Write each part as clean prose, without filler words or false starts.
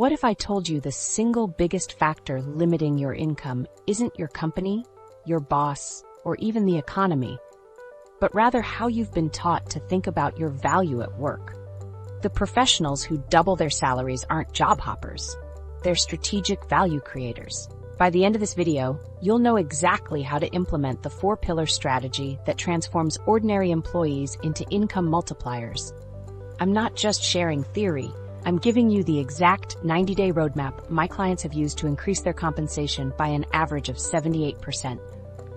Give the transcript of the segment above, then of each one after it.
What if I told you the single biggest factor limiting your income isn't your company, your boss, or even the economy, but rather how you've been taught to think about your value at work? The professionals who double their salaries aren't job hoppers. They're strategic value creators. By the end of this video, you'll know exactly how to implement the 4-pillar strategy that transforms ordinary employees into income multipliers. I'm not just sharing theory. I'm giving you the exact 90-day roadmap my clients have used to increase their compensation by an average of 78%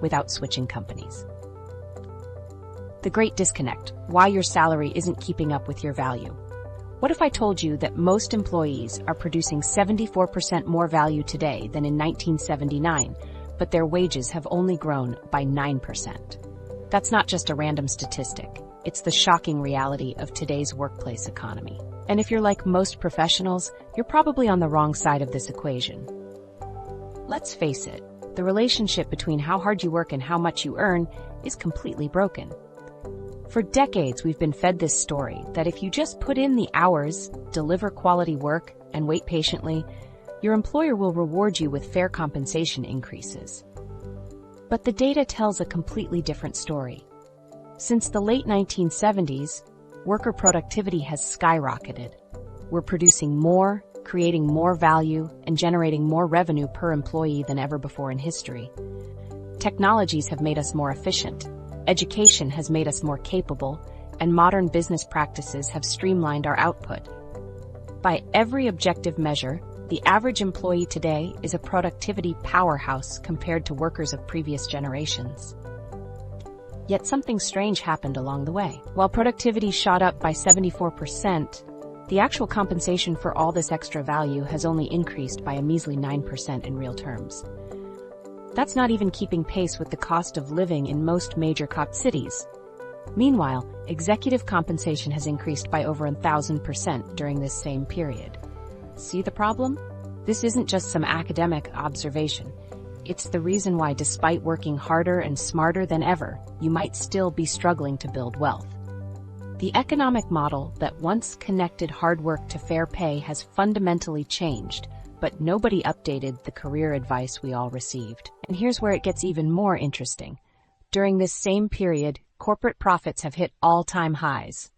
without switching companies. The great disconnect: why your salary isn't keeping up with your value. What if I told you that most employees are producing 74% more value today than in 1979, but their wages have only grown by 9%? That's not just a random statistic. It's the shocking reality of today's workplace economy. And if you're like most professionals, you're probably on the wrong side of this equation. Let's face it, the relationship between how hard you work and how much you earn is completely broken. For decades, we've been fed this story that if you just put in the hours, deliver quality work, and wait patiently, your employer will reward you with fair compensation increases. But the data tells a completely different story. Since the late 1970s, worker productivity has skyrocketed. We're producing more, creating more value, and generating more revenue per employee than ever before in history. Technologies have made us more efficient. Education has made us more capable, and modern business practices have streamlined our output. By every objective measure, the average employee today is a productivity powerhouse compared to workers of previous generations. Yet something strange happened along the way. While productivity shot up by 74%, the actual compensation for all this extra value has only increased by a measly 9% in real terms. That's not even keeping pace with the cost of living in most major cities. Meanwhile, executive compensation has increased by over 1,000% during this same period. See the problem? This isn't just some academic observation. It's the reason why, despite working harder and smarter than ever, you might still be struggling to build wealth. The economic model that once connected hard work to fair pay has fundamentally changed, but nobody updated the career advice we all received. And here's where it gets even more interesting. During this same period, corporate profits have hit all-time highs.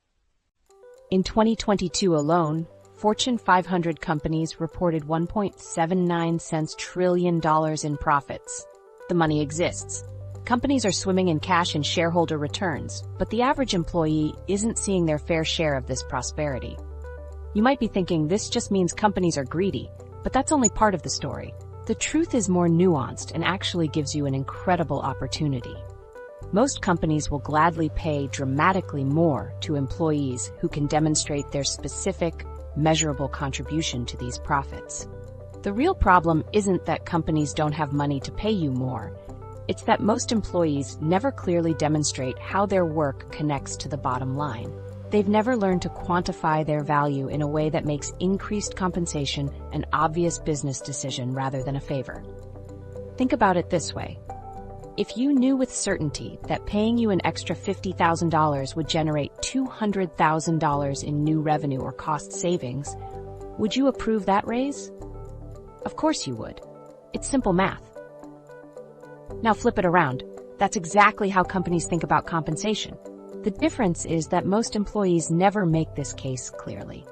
In 2022 alone, Fortune 500 companies reported $1.79 trillion in profits. The money exists. Companies are swimming in cash and shareholder returns, but the average employee isn't seeing their fair share of this prosperity. You might be thinking this just means companies are greedy, but that's only part of the story. The truth is more nuanced and actually gives you an incredible opportunity. Most companies will gladly pay dramatically more to employees who can demonstrate their specific, measurable contribution to these profits. The real problem isn't that companies don't have money to pay you more. It's that most employees never clearly demonstrate how their work connects to the bottom line. They've never learned to quantify their value in a way that makes increased compensation an obvious business decision rather than a favor. Think about it this way. If you knew with certainty that paying you an extra $50,000 would generate $200,000 in new revenue or cost savings, would you approve that raise? Of course you would. It's simple math. Now flip it around. That's exactly how companies think about compensation. The difference is that most employees never make this case clearly.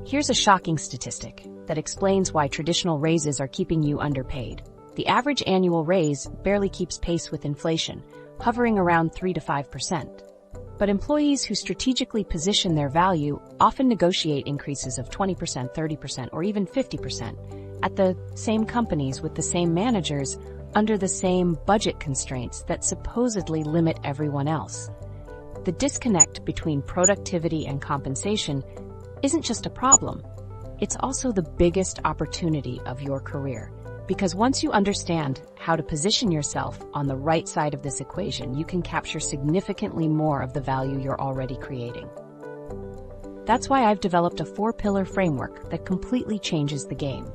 Here's a shocking statistic that explains why traditional raises are keeping you underpaid. The average annual raise barely keeps pace with inflation, hovering around 3 to 5%. But employees who strategically position their value often negotiate increases of 20%, 30%, or even 50% at the same companies with the same managers under the same budget constraints that supposedly limit everyone else. The disconnect between productivity and compensation isn't just a problem, it's also the biggest opportunity of your career. Because once you understand how to position yourself on the right side of this equation, you can capture significantly more of the value you're already creating. That's why I've developed a 4-pillar framework that completely changes the game.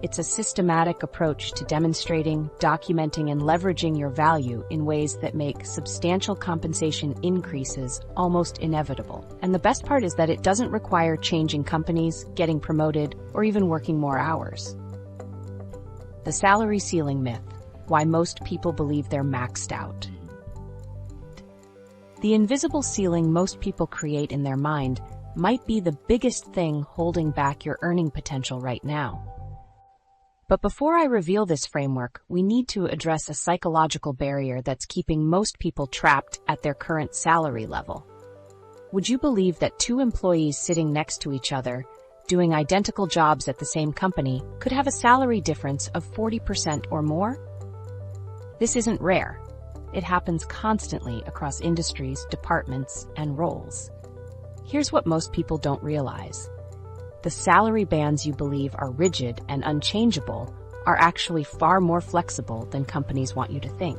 It's a systematic approach to demonstrating, documenting, and leveraging your value in ways that make substantial compensation increases almost inevitable. And the best part is that it doesn't require changing companies, getting promoted, or even working more hours. The salary ceiling myth: why most people believe they're maxed out. The invisible ceiling most people create in their mind might be the biggest thing holding back your earning potential right now. But before I reveal this framework, we need to address a psychological barrier that's keeping most people trapped at their current salary level. Would you believe that two employees sitting next to each other, doing identical jobs at the same company, could have a salary difference of 40% or more? This isn't rare. It happens constantly across industries, departments, and roles. Here's what most people don't realize. The salary bands you believe are rigid and unchangeable are actually far more flexible than companies want you to think.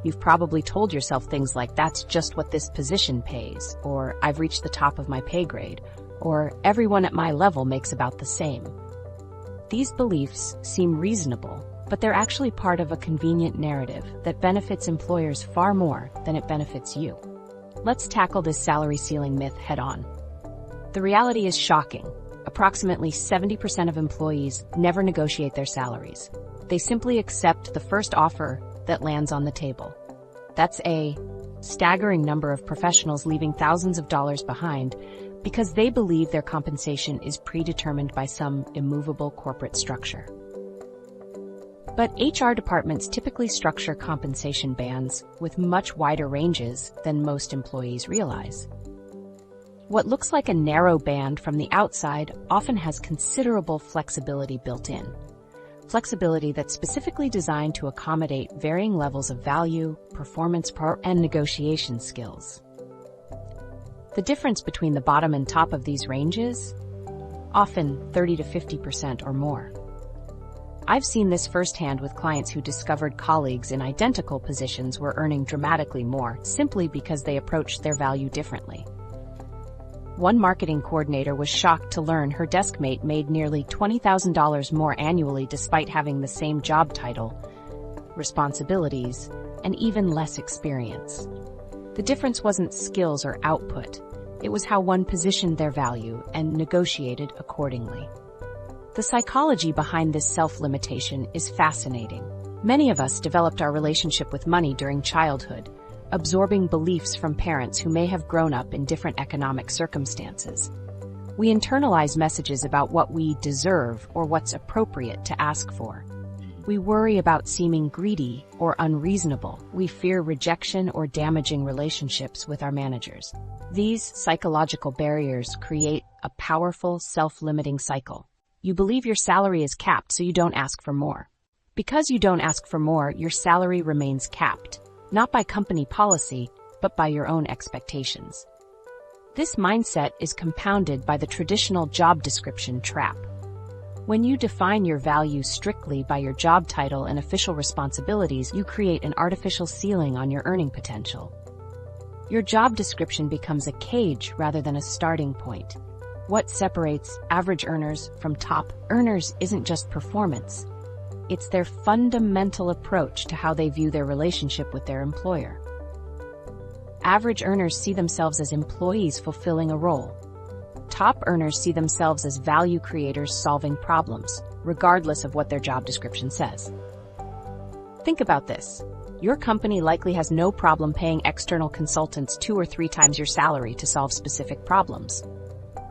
You've probably told yourself things like, "That's just what this position pays," or "I've reached the top of my pay grade," or "Everyone at my level makes about the same." These beliefs seem reasonable, but they're actually part of a convenient narrative that benefits employers far more than it benefits you. Let's tackle this salary ceiling myth head-on. The reality is shocking. Approximately 70% of employees never negotiate their salaries. They simply accept the first offer that lands on the table. That's a staggering number of professionals leaving thousands of dollars behind because they believe their compensation is predetermined by some immovable corporate structure. But HR departments typically structure compensation bands with much wider ranges than most employees realize. What looks like a narrow band from the outside often has considerable flexibility built in. Flexibility that's specifically designed to accommodate varying levels of value, performance, and negotiation skills. The difference between the bottom and top of these ranges? Often 30 to 50% or more. I've seen this firsthand with clients who discovered colleagues in identical positions were earning dramatically more simply because they approached their value differently. One marketing coordinator was shocked to learn her desk mate made nearly $20,000 more annually despite having the same job title, responsibilities, and even less experience. The difference wasn't skills or output. It was how one positioned their value and negotiated accordingly. The psychology behind this self-limitation is fascinating. Many of us developed our relationship with money during childhood, absorbing beliefs from parents who may have grown up in different economic circumstances. We internalize messages about what we deserve or what's appropriate to ask for. We worry about seeming greedy or unreasonable. We fear rejection or damaging relationships with our managers. These psychological barriers create a powerful, self-limiting cycle. You believe your salary is capped, so you don't ask for more. Because you don't ask for more, your salary remains capped. Not by company policy, but by your own expectations. This mindset is compounded by the traditional job description trap. When you define your value strictly by your job title and official responsibilities, you create an artificial ceiling on your earning potential. Your job description becomes a cage rather than a starting point. What separates average earners from top earners isn't just performance. It's their fundamental approach to how they view their relationship with their employer. Average earners see themselves as employees fulfilling a role. Top earners see themselves as value creators solving problems, regardless of what their job description says. Think about this. Your company likely has no problem paying external consultants 2 or 3 times your salary to solve specific problems.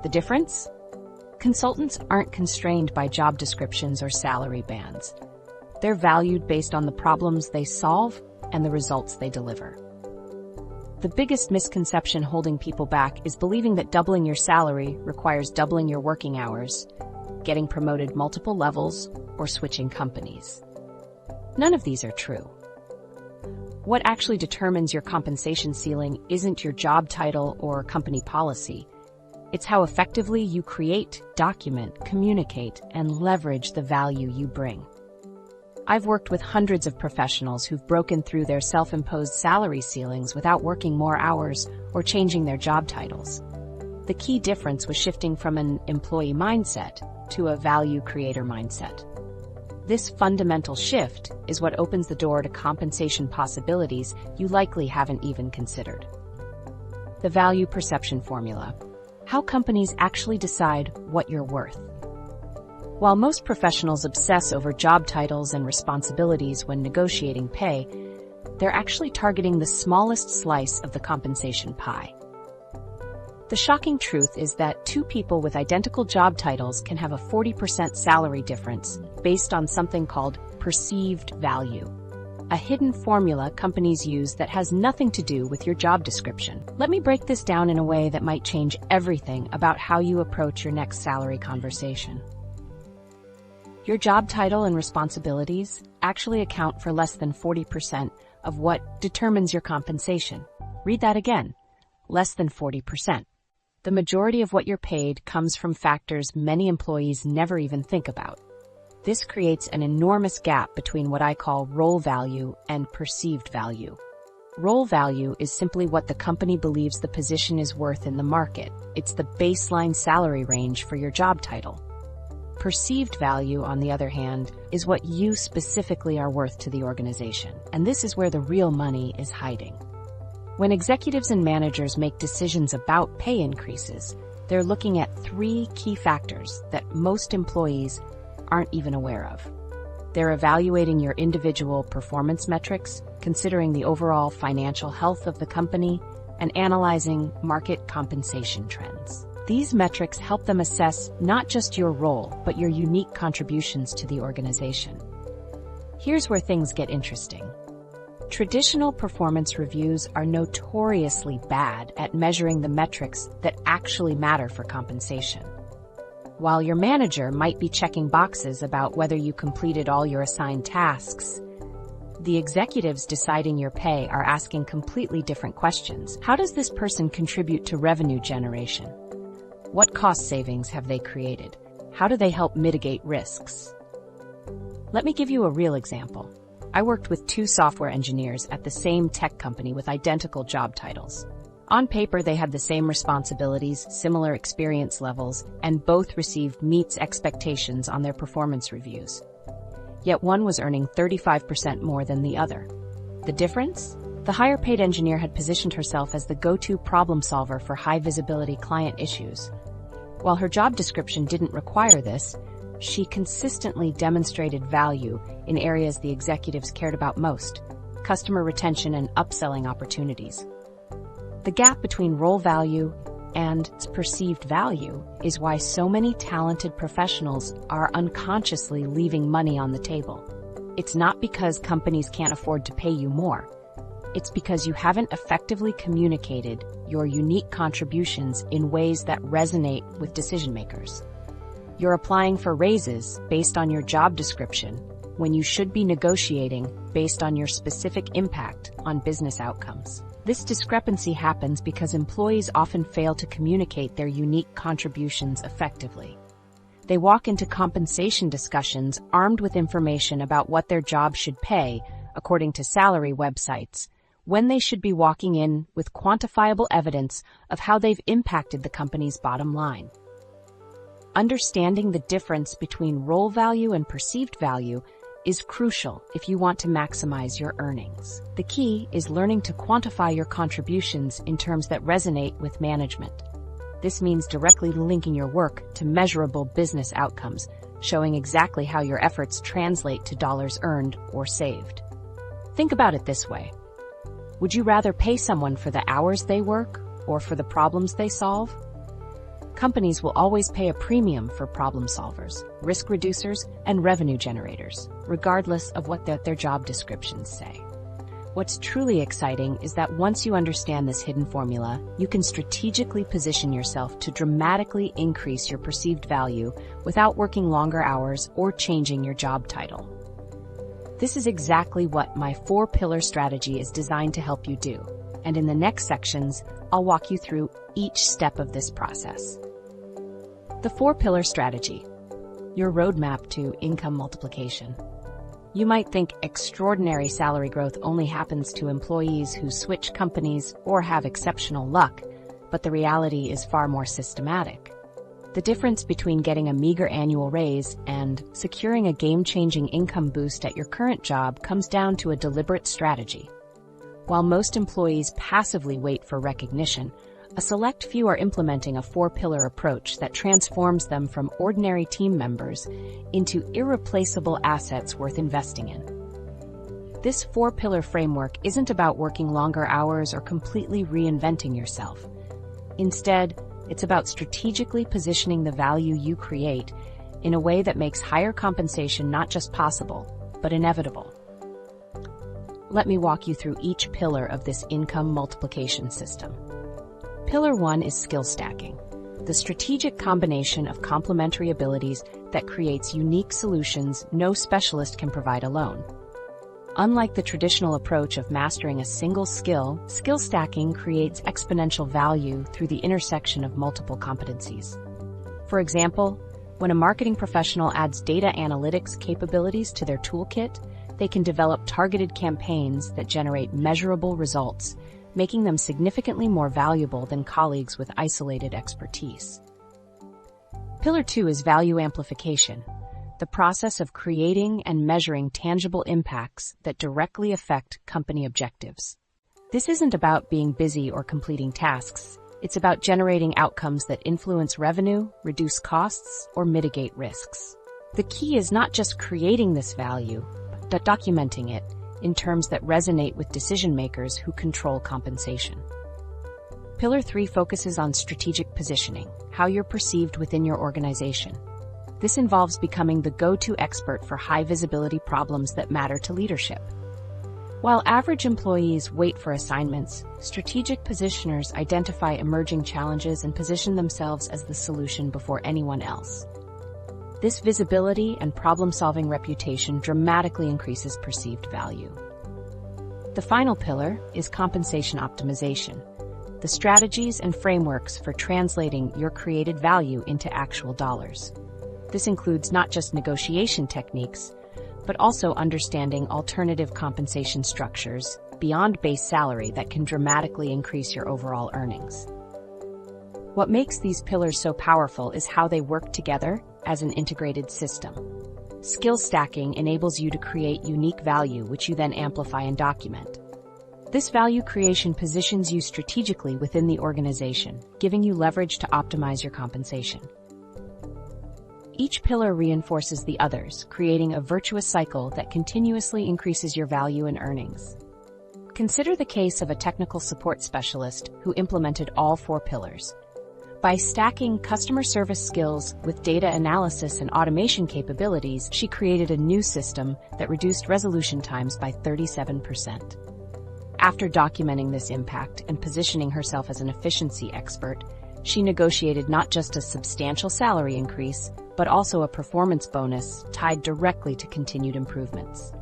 The difference? Consultants aren't constrained by job descriptions or salary bands. They're valued based on the problems they solve and the results they deliver. The biggest misconception holding people back is believing that doubling your salary requires doubling your working hours, getting promoted multiple levels, or switching companies. None of these are true. What actually determines your compensation ceiling isn't your job title or company policy. It's how effectively you create, document, communicate, and leverage the value you bring. I've worked with hundreds of professionals who've broken through their self-imposed salary ceilings without working more hours or changing their job titles. The key difference was shifting from an employee mindset to a value creator mindset. This fundamental shift is what opens the door to compensation possibilities you likely haven't even considered. The value perception formula: how companies actually decide what you're worth. While most professionals obsess over job titles and responsibilities when negotiating pay, they're actually targeting the smallest slice of the compensation pie. The shocking truth is that two people with identical job titles can have a 40% salary difference based on something called perceived value, a hidden formula companies use that has nothing to do with your job description. Let me break this down in a way that might change everything about how you approach your next salary conversation. Your job title and responsibilities actually account for less than 40% of what determines your compensation. Read that again. Less than 40%. The majority of what you're paid comes from factors many employees never even think about. This creates an enormous gap between what I call role value and perceived value. Role value is simply what the company believes the position is worth in the market. It's the baseline salary range for your job title. Perceived value, on the other hand, is what you specifically are worth to the organization, and this is where the real money is hiding. When executives and managers make decisions about pay increases, they're looking at three key factors that most employees aren't even aware of. They're evaluating your individual performance metrics, considering the overall financial health of the company, and analyzing market compensation trends. These metrics help them assess not just your role, but your unique contributions to the organization. Here's where things get interesting. Traditional performance reviews are notoriously bad at measuring the metrics that actually matter for compensation. While your manager might be checking boxes about whether you completed all your assigned tasks, the executives deciding your pay are asking completely different questions. How does this person contribute to revenue generation? What cost savings have they created? How do they help mitigate risks? Let me give you a real example. I worked with two software engineers at the same tech company with identical job titles. On paper, they had the same responsibilities, similar experience levels, and both received meets expectations on their performance reviews. Yet one was earning 35% more than the other. The difference? The higher-paid engineer had positioned herself as the go-to problem solver for high-visibility client issues. While her job description didn't require this, she consistently demonstrated value in areas the executives cared about most: customer retention and upselling opportunities. The gap between role value and perceived value is why so many talented professionals are unconsciously leaving money on the table. It's not because companies can't afford to pay you more. It's because you haven't effectively communicated your unique contributions in ways that resonate with decision makers. You're applying for raises based on your job description when you should be negotiating based on your specific impact on business outcomes. This discrepancy happens because employees often fail to communicate their unique contributions effectively. They walk into compensation discussions armed with information about what their job should pay, according to salary websites, when they should be walking in with quantifiable evidence of how they've impacted the company's bottom line. Understanding the difference between role value and perceived value is crucial if you want to maximize your earnings. The key is learning to quantify your contributions in terms that resonate with management. This means directly linking your work to measurable business outcomes, showing exactly how your efforts translate to dollars earned or saved. Think about it this way. Would you rather pay someone for the hours they work or for the problems they solve? Companies will always pay a premium for problem solvers, risk reducers, and revenue generators, regardless of what their job descriptions say. What's truly exciting is that once you understand this hidden formula, you can strategically position yourself to dramatically increase your perceived value without working longer hours or changing your job title. This is exactly what my 4-pillar strategy is designed to help you do, and in the next sections, I'll walk you through each step of this process. The 4-pillar strategy, your roadmap to income multiplication. You might think extraordinary salary growth only happens to employees who switch companies or have exceptional luck, but the reality is far more systematic. The difference between getting a meager annual raise and securing a game-changing income boost at your current job comes down to a deliberate strategy. While most employees passively wait for recognition, a select few are implementing a four-pillar approach that transforms them from ordinary team members into irreplaceable assets worth investing in. This four-pillar framework isn't about working longer hours or completely reinventing yourself. Instead, it's about strategically positioning the value you create in a way that makes higher compensation not just possible, but inevitable. Let me walk you through each pillar of this income multiplication system. Pillar 1 is skill stacking, the strategic combination of complementary abilities that creates unique solutions no specialist can provide alone. Unlike the traditional approach of mastering a single skill, skill stacking creates exponential value through the intersection of multiple competencies. For example, when a marketing professional adds data analytics capabilities to their toolkit, they can develop targeted campaigns that generate measurable results, making them significantly more valuable than colleagues with isolated expertise. Pillar 2 is value amplification, the process of creating and measuring tangible impacts that directly affect company objectives. This isn't about being busy or completing tasks. It's about generating outcomes that influence revenue, reduce costs, or mitigate risks. The key is not just creating this value, but documenting it in terms that resonate with decision makers who control compensation. Pillar 3 focuses on strategic positioning, how you're perceived within your organization. This involves becoming the go-to expert for high-visibility problems that matter to leadership. While average employees wait for assignments, strategic positioners identify emerging challenges and position themselves as the solution before anyone else. This visibility and problem-solving reputation dramatically increases perceived value. The final pillar is compensation optimization, the strategies and frameworks for translating your created value into actual dollars. This includes not just negotiation techniques, but also understanding alternative compensation structures beyond base salary that can dramatically increase your overall earnings. What makes these pillars so powerful is how they work together as an integrated system. Skill stacking enables you to create unique value, which you then amplify and document. This value creation positions you strategically within the organization, giving you leverage to optimize your compensation. Each pillar reinforces the others, creating a virtuous cycle that continuously increases your value and earnings. Consider the case of a technical support specialist who implemented all four pillars. By stacking customer service skills with data analysis and automation capabilities, she created a new system that reduced resolution times by 37%. After documenting this impact and positioning herself as an efficiency expert, she negotiated not just a substantial salary increase, but also a performance bonus tied directly to continued improvements.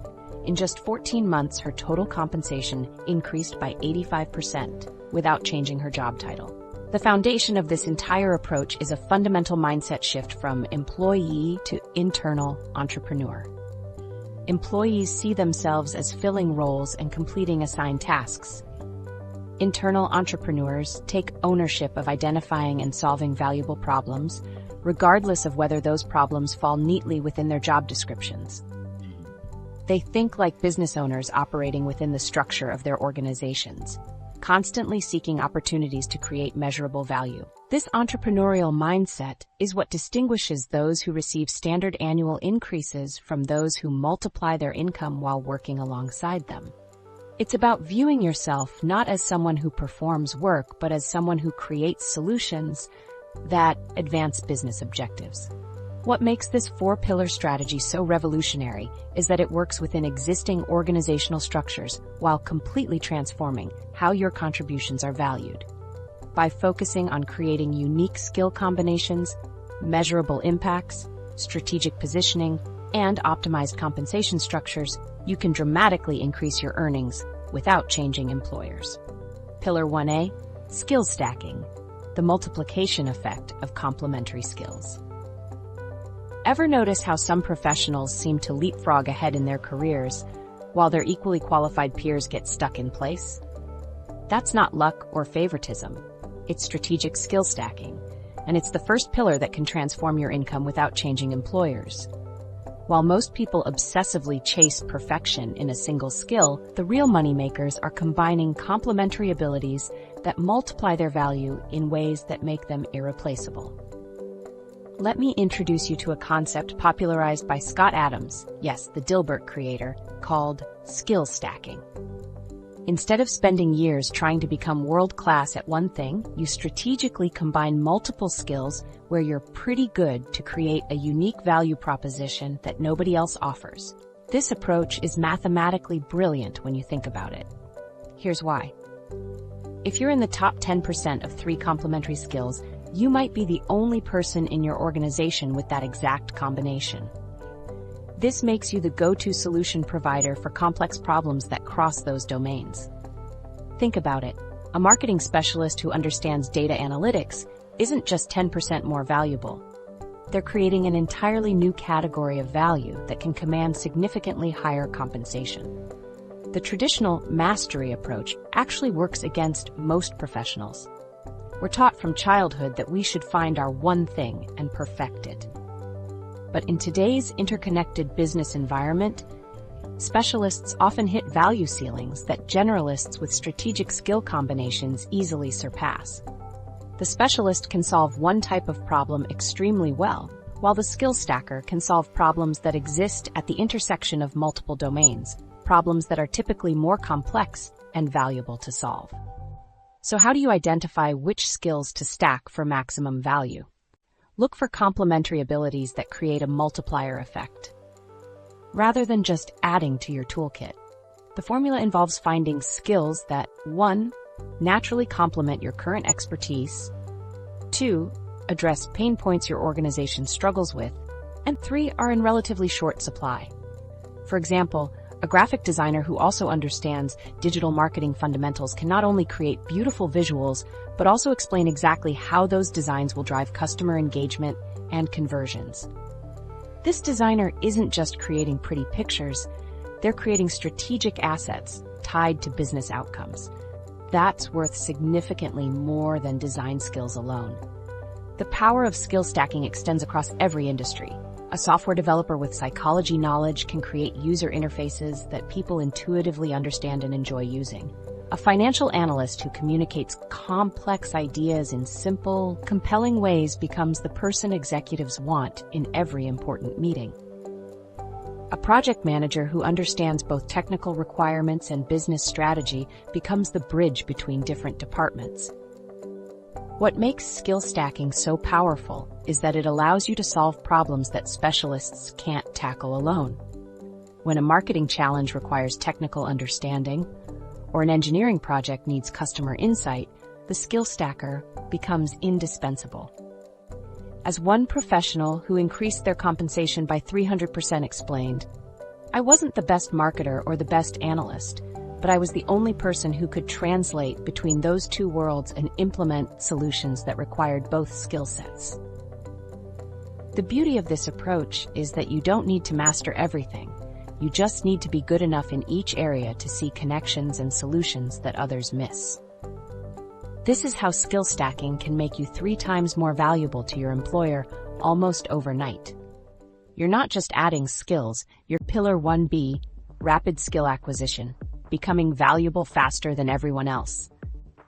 In just 14 months, her total compensation increased by 85% without changing her job title. The foundation of this entire approach is a fundamental mindset shift from employee to internal entrepreneur. Employees see themselves as filling roles and completing assigned tasks. Internal entrepreneurs take ownership of identifying and solving valuable problems, regardless of whether those problems fall neatly within their job descriptions. They think like business owners operating within the structure of their organizations, constantly seeking opportunities to create measurable value. This entrepreneurial mindset is what distinguishes those who receive standard annual increases from those who multiply their income while working alongside them. It's about viewing yourself not as someone who performs work, but as someone who creates solutions that advance business objectives. What makes this four-pillar strategy so revolutionary is that it works within existing organizational structures while completely transforming how your contributions are valued. By focusing on creating unique skill combinations, measurable impacts, strategic positioning, and optimized compensation structures, you can dramatically increase your earnings without changing employers. Pillar 1A, skill stacking, the multiplication effect of complementary skills. Ever notice how some professionals seem to leapfrog ahead in their careers, while their equally qualified peers get stuck in place? That's not luck or favoritism. It's strategic skill stacking. and it's the first pillar that can transform your income without changing employers. While most people obsessively chase perfection in a single skill, the real moneymakers are combining complementary abilities that multiply their value in ways that make them irreplaceable. Let me introduce you to a concept popularized by Scott Adams, yes, the Dilbert creator, called skill stacking. Instead of spending years trying to become world-class at one thing, you strategically combine multiple skills where you're pretty good to create a unique value proposition that nobody else offers. This approach is mathematically brilliant when you think about it. Here's why. If you're in the top 10% of 3 complementary skills, you might be the only person in your organization with that exact combination. This makes you the go-to solution provider for complex problems that cross those domains. Think about it. A marketing specialist who understands data analytics isn't just 10% more valuable. They're creating an entirely new category of value that can command significantly higher compensation. The traditional mastery approach actually works against most professionals. We're taught from childhood that we should find our one thing and perfect it. But in today's interconnected business environment, specialists often hit value ceilings that generalists with strategic skill combinations easily surpass. The specialist can solve one type of problem extremely well, while the skill stacker can solve problems that exist at the intersection of multiple domains, problems that are typically more complex and valuable to solve. So how do you identify which skills to stack for maximum value? Look for complementary abilities that create a multiplier effect, rather than just adding to your toolkit. The formula involves finding skills that 1. Naturally complement your current expertise, 2. Address pain points your organization struggles with, and 3. Are in relatively short supply. For example, a graphic designer who also understands digital marketing fundamentals can not only create beautiful visuals, but also explain exactly how those designs will drive customer engagement and conversions. This designer isn't just creating pretty pictures, they're creating strategic assets tied to business outcomes. That's worth significantly more than design skills alone. The power of skill stacking extends across every industry. A software developer with psychology knowledge can create user interfaces that people intuitively understand and enjoy using. A financial analyst who communicates complex ideas in simple, compelling ways becomes the person executives want in every important meeting. A project manager who understands both technical requirements and business strategy becomes the bridge between different departments. What makes skill stacking so powerful is that it allows you to solve problems that specialists can't tackle alone. When a marketing challenge requires technical understanding, or an engineering project needs customer insight, the skill stacker becomes indispensable. As one professional who increased their compensation by 300% explained, "I wasn't the best marketer or the best analyst, but I was the only person who could translate between those two worlds and implement solutions that required both skill sets." The beauty of this approach is that you don't need to master everything. You just need to be good enough in each area to see connections and solutions that others miss. This is how skill stacking can make you 3 times more valuable to your employer almost overnight. You're not just adding skills, you're Pillar 1B, rapid skill acquisition, becoming valuable faster than everyone else.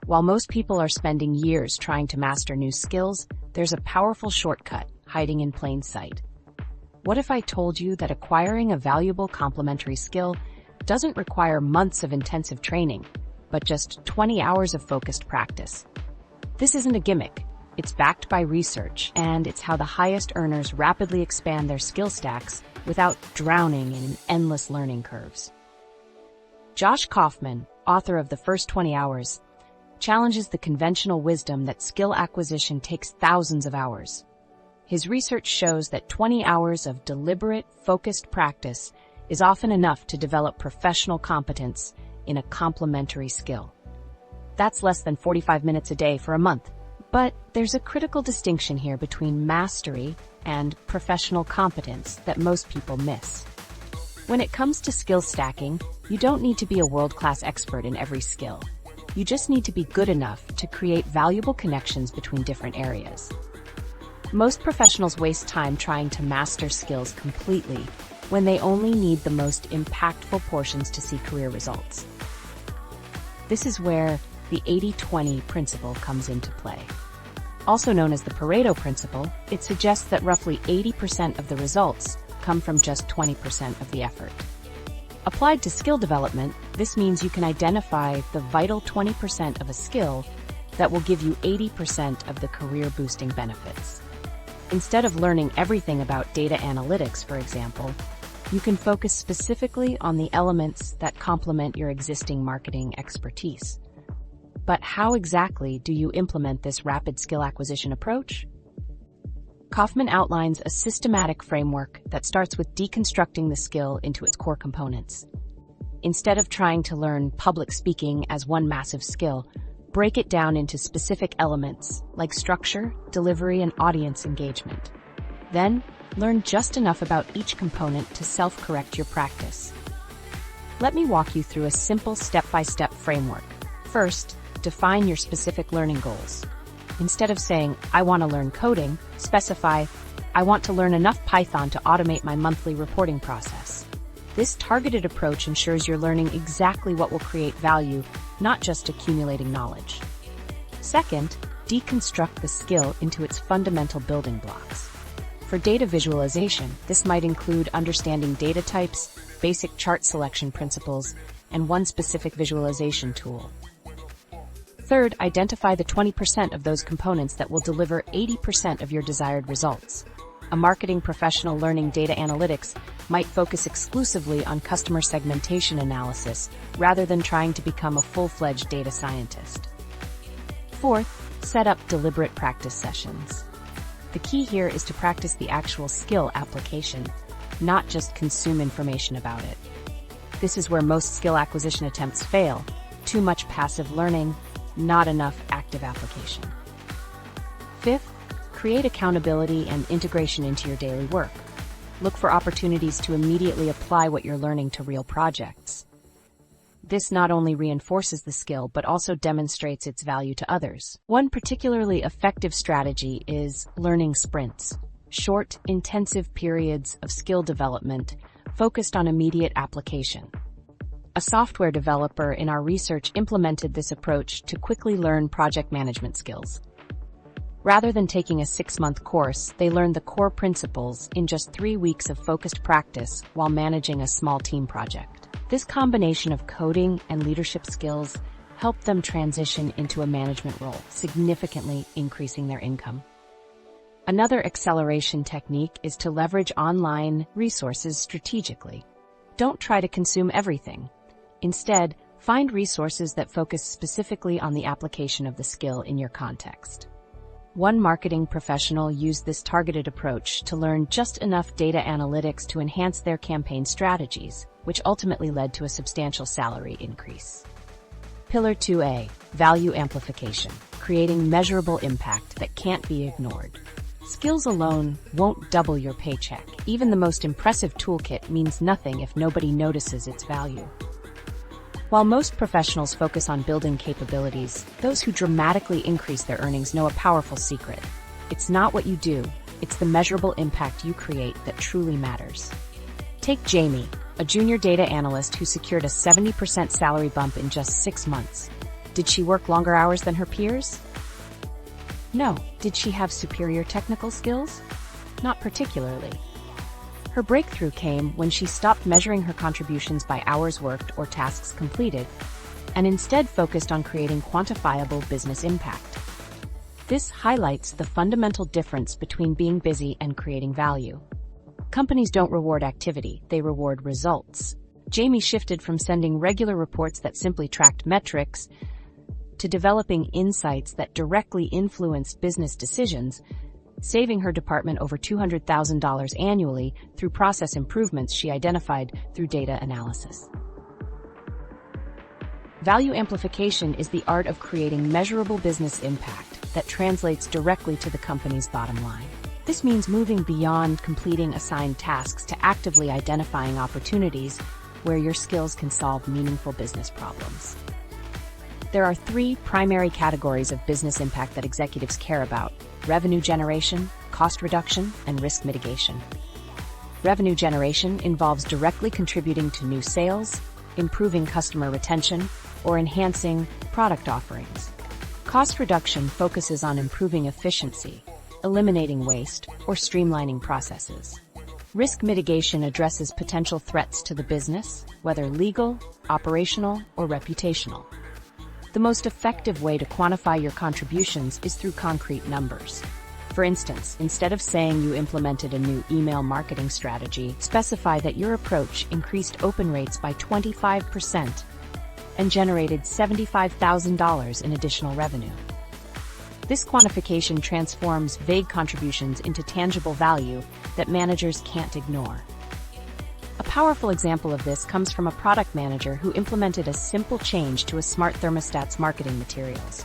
While most people are spending years trying to master new skills, there's a powerful shortcut hiding in plain sight. What if I told you that acquiring a valuable complementary skill doesn't require months of intensive training, but just 20 hours of focused practice? This isn't a gimmick. It's backed by research, and it's how the highest earners rapidly expand their skill stacks without drowning in endless learning curves. Josh Kaufman, author of The First 20 Hours, challenges the conventional wisdom that skill acquisition takes thousands of hours. His research shows that 20 hours of deliberate, focused practice is often enough to develop professional competence in a complementary skill. That's less than 45 minutes a day for a month. But there's a critical distinction here between mastery and professional competence that most people miss. When it comes to skill stacking, you don't need to be a world-class expert in every skill. You just need to be good enough to create valuable connections between different areas. Most professionals waste time trying to master skills completely when they only need the most impactful portions to see career results. This is where the 80-20 principle comes into play. Also known as the Pareto principle, it suggests that roughly 80% of the results come from just 20% of the effort. Applied to skill development, this means you can identify the vital 20% of a skill that will give you 80% of the career-boosting benefits. Instead of learning everything about data analytics, for example, you can focus specifically on the elements that complement your existing marketing expertise. But how exactly do you implement this rapid skill acquisition approach? Kaufman outlines a systematic framework that starts with deconstructing the skill into its core components. Instead of trying to learn public speaking as one massive skill, break it down into specific elements like structure, delivery, and audience engagement. Then, learn just enough about each component to self-correct your practice. Let me walk you through a simple step-by-step framework. First, define your specific learning goals. Instead of saying, "I want to learn coding," specify, "I want to learn enough Python to automate my monthly reporting process." This targeted approach ensures you're learning exactly what will create value, not just accumulating knowledge. Second, deconstruct the skill into its fundamental building blocks. For data visualization, this might include understanding data types, basic chart selection principles, and one specific visualization tool. Third, identify the 20% of those components that will deliver 80% of your desired results. A marketing professional learning data analytics might focus exclusively on customer segmentation analysis rather than trying to become a full-fledged data scientist. Fourth, set up deliberate practice sessions. The key here is to practice the actual skill application, not just consume information about it. This is where most skill acquisition attempts fail. Too much passive learning, not enough active application. Fifth, create accountability and integration into your daily work. Look for opportunities to immediately apply what you're learning to real projects. This not only reinforces the skill, but also demonstrates its value to others. One particularly effective strategy is learning sprints, short, intensive periods of skill development focused on immediate application. A software developer in our research implemented this approach to quickly learn project management skills. Rather than taking a 6-month course, they learned the core principles in just 3 weeks of focused practice while managing a small team project. This combination of coding and leadership skills helped them transition into a management role, significantly increasing their income. Another acceleration technique is to leverage online resources strategically. Don't try to consume everything. Instead, find resources that focus specifically on the application of the skill in your context. One marketing professional used this targeted approach to learn just enough data analytics to enhance their campaign strategies, which ultimately led to a substantial salary increase. Pillar 2A, value amplification, creating measurable impact that can't be ignored. Skills alone won't double your paycheck. Even the most impressive toolkit means nothing if nobody notices its value. While most professionals focus on building capabilities, those who dramatically increase their earnings know a powerful secret. It's not what you do, it's the measurable impact you create that truly matters. Take Jamie, a junior data analyst who secured a 70% salary bump in just 6 months. Did she work longer hours than her peers? No. Did she have superior technical skills? Not particularly. Her breakthrough came when she stopped measuring her contributions by hours worked or tasks completed, and instead focused on creating quantifiable business impact. This highlights the fundamental difference between being busy and creating value. Companies don't reward activity, they reward results. Jamie shifted from sending regular reports that simply tracked metrics to developing insights that directly influenced business decisions, saving her department over $200,000 annually through process improvements she identified through data analysis. Value amplification is the art of creating measurable business impact that translates directly to the company's bottom line. This means moving beyond completing assigned tasks to actively identifying opportunities where your skills can solve meaningful business problems. There are 3 primary categories of business impact that executives care about: revenue generation, cost reduction and risk mitigation. Revenue generation involves directly contributing to new sales, improving customer retention, or enhancing product offerings. Cost reduction focuses on improving efficiency, eliminating waste, or streamlining processes. Risk mitigation addresses potential threats to the business, whether legal, operational, or reputational. The most effective way to quantify your contributions is through concrete numbers. For instance, instead of saying you implemented a new email marketing strategy, specify that your approach increased open rates by 25% and generated $75,000 in additional revenue. This quantification transforms vague contributions into tangible value that managers can't ignore. A powerful example of this comes from a product manager who implemented a simple change to a smart thermostat's marketing materials.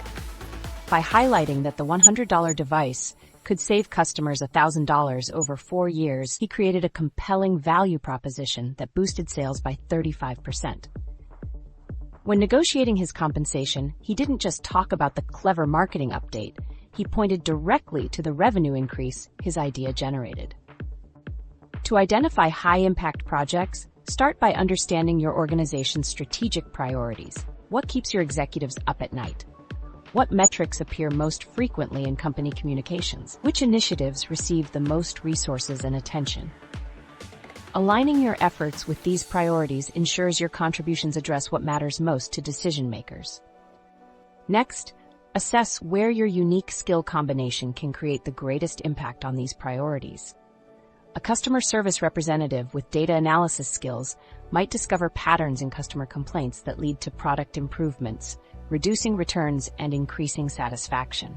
By highlighting that the $100 device could save customers $1,000 over 4 years, he created a compelling value proposition that boosted sales by 35%. When negotiating his compensation, he didn't just talk about the clever marketing update, he pointed directly to the revenue increase his idea generated. To identify high-impact projects, start by understanding your organization's strategic priorities. What keeps your executives up at night? What metrics appear most frequently in company communications? Which initiatives receive the most resources and attention? Aligning your efforts with these priorities ensures your contributions address what matters most to decision-makers. Next, assess where your unique skill combination can create the greatest impact on these priorities. A customer service representative with data analysis skills might discover patterns in customer complaints that lead to product improvements, reducing returns and increasing satisfaction.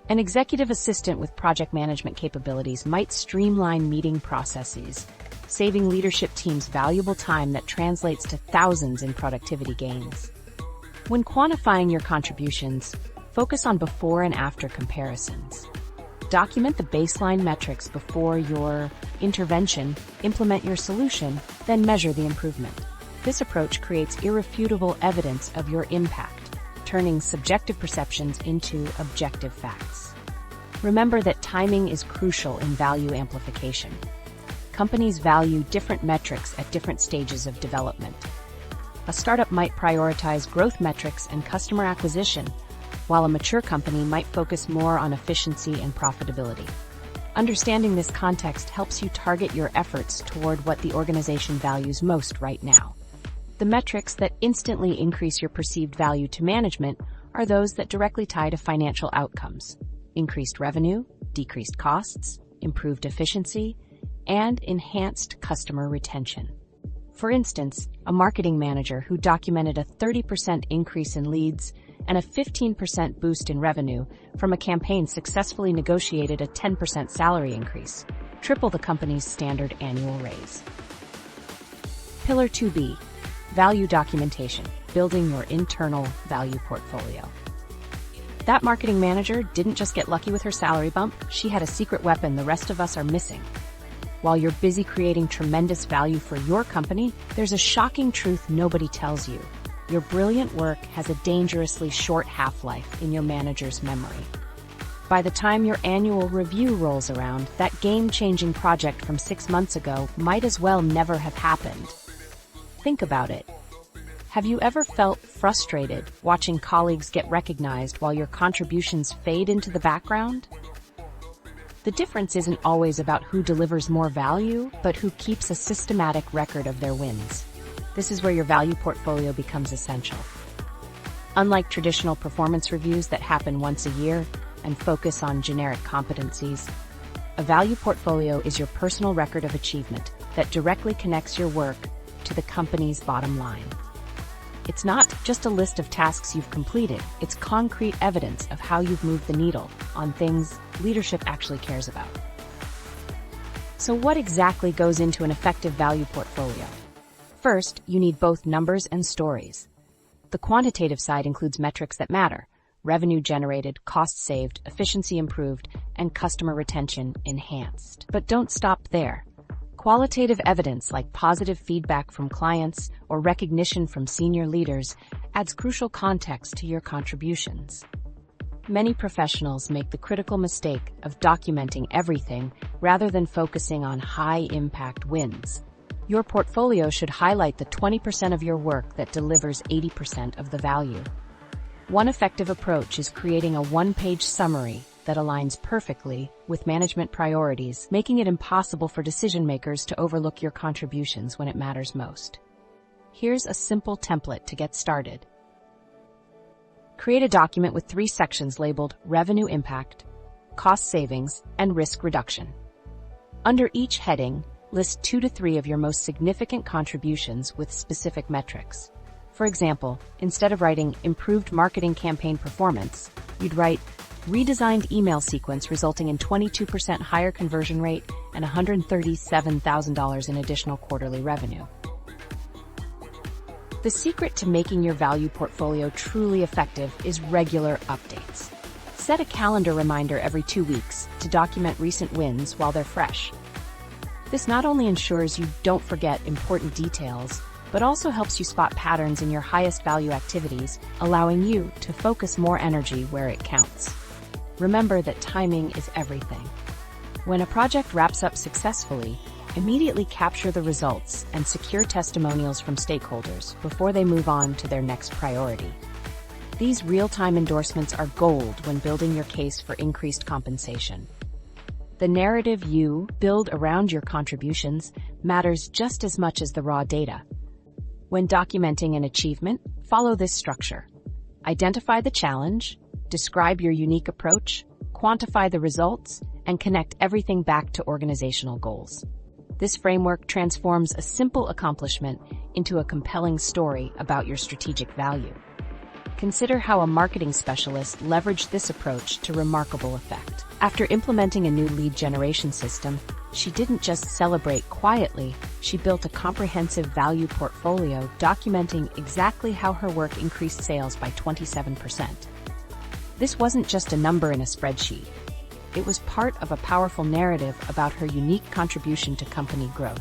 An executive assistant with project management capabilities might streamline meeting processes, saving leadership teams valuable time that translates to thousands in productivity gains. When quantifying your contributions, focus on before and after comparisons. Document the baseline metrics before your intervention, implement your solution, then measure the improvement. This approach creates irrefutable evidence of your impact, turning subjective perceptions into objective facts. Remember that timing is crucial in value amplification. Companies value different metrics at different stages of development. A startup might prioritize growth metrics and customer acquisition, while a mature company might focus more on efficiency and profitability. Understanding this context helps you target your efforts toward what the organization values most right now. The metrics that instantly increase your perceived value to management are those that directly tie to financial outcomes: increased revenue, decreased costs, improved efficiency, and enhanced customer retention. For instance, a marketing manager who documented a 30% increase in leads and a 15% boost in revenue from a campaign successfully negotiated a 10% salary increase, triple the company's standard annual raise. Pillar 2B, value documentation, building your internal value portfolio. That marketing manager didn't just get lucky with her salary bump, she had a secret weapon the rest of us are missing. While you're busy creating tremendous value for your company, there's a shocking truth nobody tells you. Your brilliant work has a dangerously short half-life in your manager's memory. By the time your annual review rolls around, that game-changing project from 6 months ago might as well never have happened. Think about it. Have you ever felt frustrated watching colleagues get recognized while your contributions fade into the background? The difference isn't always about who delivers more value, but who keeps a systematic record of their wins. This is where your value portfolio becomes essential. Unlike traditional performance reviews that happen once a year and focus on generic competencies, a value portfolio is your personal record of achievement that directly connects your work to the company's bottom line. It's not just a list of tasks you've completed, it's concrete evidence of how you've moved the needle on things leadership actually cares about. So what exactly goes into an effective value portfolio? First, you need both numbers and stories. The quantitative side includes metrics that matter: revenue generated, costs saved, efficiency improved, and customer retention enhanced. But don't stop there. Qualitative evidence like positive feedback from clients or recognition from senior leaders adds crucial context to your contributions. Many professionals make the critical mistake of documenting everything rather than focusing on high-impact wins. Your portfolio should highlight the 20% of your work that delivers 80% of the value. One effective approach is creating a one-page summary that aligns perfectly with management priorities, making it impossible for decision-makers to overlook your contributions when it matters most. Here's a simple template to get started. Create a document with 3 sections labeled Revenue Impact, Cost Savings, and Risk Reduction. Under each heading, list 2 to 3 of your most significant contributions with specific metrics. For example, instead of writing Improved Marketing Campaign Performance, you'd write Redesigned email sequence resulting in 22% higher conversion rate and $137,000 in additional quarterly revenue. The secret to making your value portfolio truly effective is regular updates. Set a calendar reminder every 2 weeks to document recent wins while they're fresh. This not only ensures you don't forget important details, but also helps you spot patterns in your highest value activities, allowing you to focus more energy where it counts. Remember that timing is everything. When a project wraps up successfully, immediately capture the results and secure testimonials from stakeholders before they move on to their next priority. These real-time endorsements are gold when building your case for increased compensation. The narrative you build around your contributions matters just as much as the raw data. When documenting an achievement, follow this structure. Identify the challenge, describe your unique approach, quantify the results, and connect everything back to organizational goals. This framework transforms a simple accomplishment into a compelling story about your strategic value. Consider how a marketing specialist leveraged this approach to remarkable effect. After implementing a new lead generation system, she didn't just celebrate quietly, she built a comprehensive value portfolio documenting exactly how her work increased sales by 27%. This wasn't just a number in a spreadsheet. It was part of a powerful narrative about her unique contribution to company growth.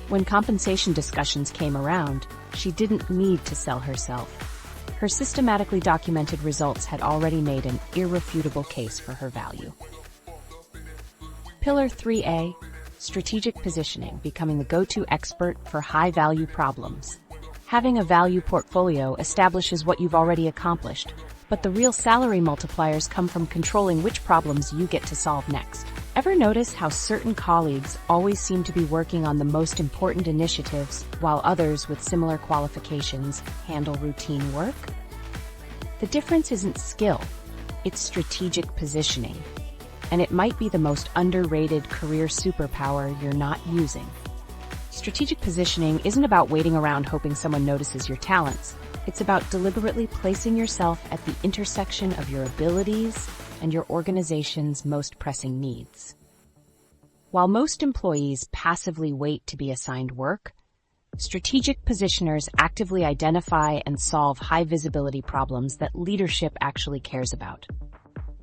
When compensation discussions came around, she didn't need to sell herself. Her systematically documented results had already made an irrefutable case for her value. Pillar 3A, Strategic Positioning, becoming the go-to expert for high-value problems. Having a value portfolio establishes what you've already accomplished, but the real salary multipliers come from controlling which problems you get to solve next. Ever notice how certain colleagues always seem to be working on the most important initiatives, while others with similar qualifications handle routine work? The difference isn't skill, it's strategic positioning. And it might be the most underrated career superpower you're not using. Strategic positioning isn't about waiting around hoping someone notices your talents. It's about deliberately placing yourself at the intersection of your abilities and your organization's most pressing needs. While most employees passively wait to be assigned work, strategic positioners actively identify and solve high-visibility problems that leadership actually cares about.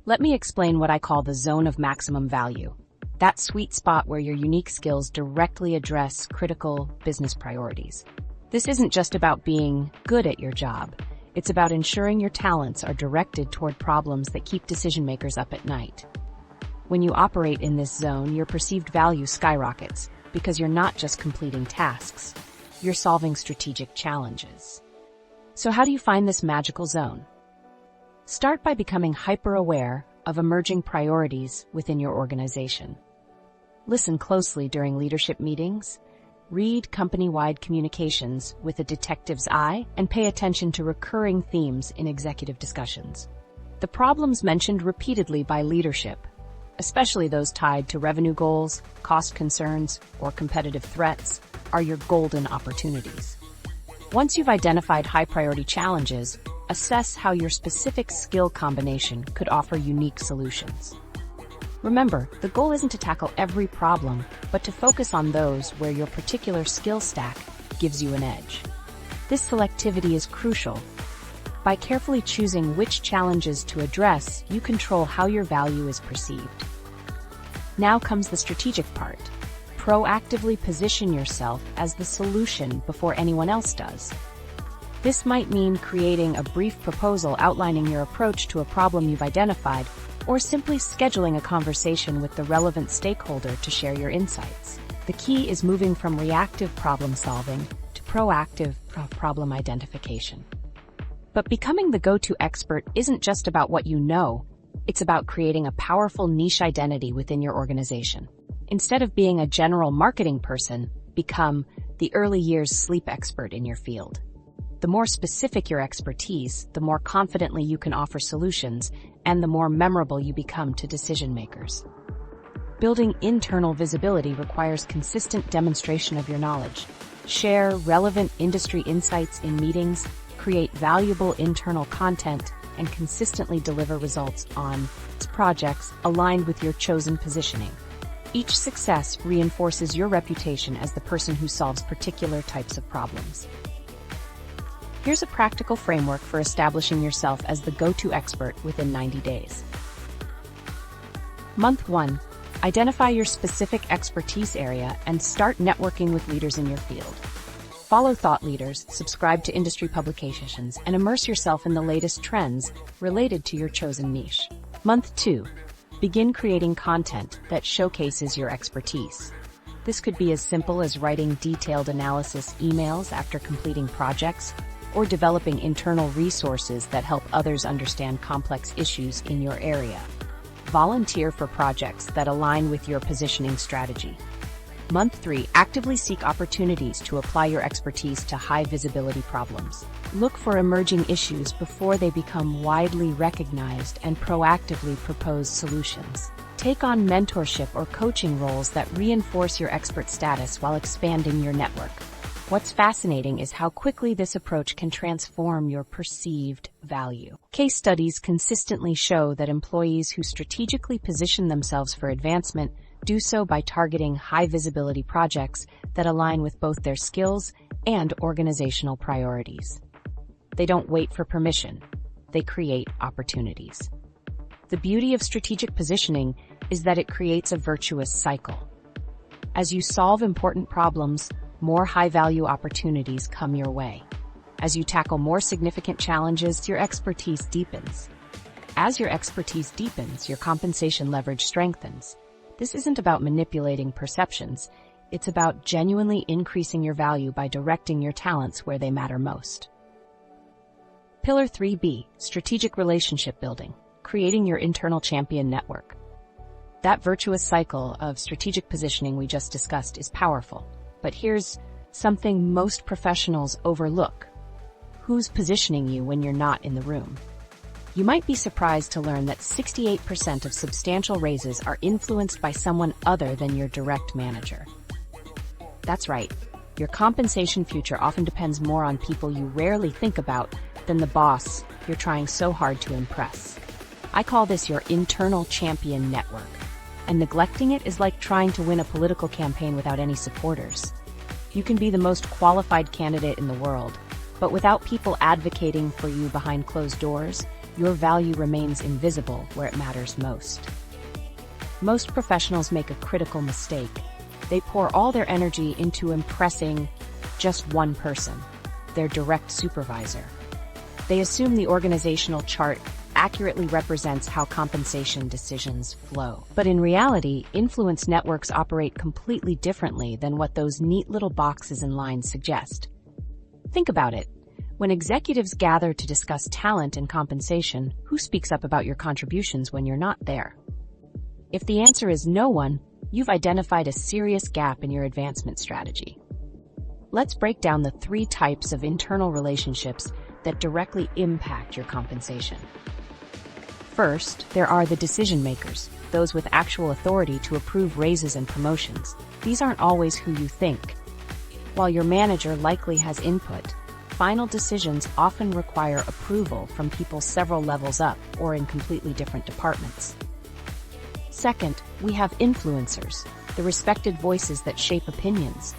Let me explain what I call the zone of maximum value, that sweet spot where your unique skills directly address critical business priorities. This isn't just about being good at your job. It's about ensuring your talents are directed toward problems that keep decision-makers up at night. When you operate in this zone, your perceived value skyrockets because you're not just completing tasks, you're solving strategic challenges. So how do you find this magical zone? Start by becoming hyper-aware of emerging priorities within your organization. Listen closely during leadership meetings. Read company-wide communications with a detective's eye and pay attention to recurring themes in executive discussions. The problems mentioned repeatedly by leadership, especially those tied to revenue goals, cost concerns, or competitive threats, are your golden opportunities. Once you've identified high-priority challenges, assess how your specific skill combination could offer unique solutions. Remember, the goal isn't to tackle every problem, but to focus on those where your particular skill stack gives you an edge. This selectivity is crucial. By carefully choosing which challenges to address, you control how your value is perceived. Now comes the strategic part. Proactively position yourself as the solution before anyone else does. This might mean creating a brief proposal outlining your approach to a problem you've identified, or simply scheduling a conversation with the relevant stakeholder to share your insights. The key is moving from reactive problem solving to proactive problem identification. But becoming the go-to expert isn't just about what you know, it's about creating a powerful niche identity within your organization. Instead of being a general marketing person, become the early years sleep expert in your field. The more specific your expertise, the more confidently you can offer solutions, and the more memorable you become to decision makers. Building internal visibility requires consistent demonstration of your knowledge. Share relevant industry insights in meetings, create valuable internal content, and consistently deliver results on projects aligned with your chosen positioning. Each success reinforces your reputation as the person who solves particular types of problems. Here's a practical framework for establishing yourself as the go-to expert within 90 days. Month 1. Identify your specific expertise area and start networking with leaders in your field. Follow thought leaders, subscribe to industry publications, and immerse yourself in the latest trends related to your chosen niche. Month 2. Begin creating content that showcases your expertise. This could be as simple as writing detailed analysis emails after completing projects, or developing internal resources that help others understand complex issues in your area. Volunteer for projects that align with your positioning strategy. Month 3. Actively seek opportunities to apply your expertise to high-visibility problems. Look for emerging issues before they become widely recognized and proactively propose solutions. Take on mentorship or coaching roles that reinforce your expert status while expanding your network. What's fascinating is how quickly this approach can transform your perceived value. Case studies consistently show that employees who strategically position themselves for advancement do so by targeting high-visibility projects that align with both their skills and organizational priorities. They don't wait for permission, they create opportunities. The beauty of strategic positioning is that it creates a virtuous cycle. As you solve important problems, more high-value opportunities come your way. As you tackle more significant challenges, your expertise deepens. As your expertise deepens, your compensation leverage strengthens. This isn't about manipulating perceptions. It's about genuinely increasing your value by directing your talents where they matter most. Pillar 3B, strategic relationship building, creating your internal champion network. That virtuous cycle of strategic positioning we just discussed is powerful. But here's something most professionals overlook. Who's positioning you when you're not in the room? You might be surprised to learn that 68% of substantial raises are influenced by someone other than your direct manager. That's right. Your compensation future often depends more on people you rarely think about than the boss you're trying so hard to impress. I call this your internal champion network. And neglecting it is like trying to win a political campaign without any supporters. You can be the most qualified candidate in the world, but without people advocating for you behind closed doors, your value remains invisible where it matters most. Most professionals make a critical mistake. They pour all their energy into impressing just one person, their direct supervisor. They assume the organizational chart accurately represents how compensation decisions flow. But in reality, influence networks operate completely differently than what those neat little boxes and lines suggest. Think about it. When executives gather to discuss talent and compensation, who speaks up about your contributions when you're not there? If the answer is no one, you've identified a serious gap in your advancement strategy. Let's break down the 3 types of internal relationships that directly impact your compensation. First, there are the decision makers, those with actual authority to approve raises and promotions. These aren't always who you think. While your manager likely has input, final decisions often require approval from people several levels up or in completely different departments. Second, we have influencers, the respected voices that shape opinions.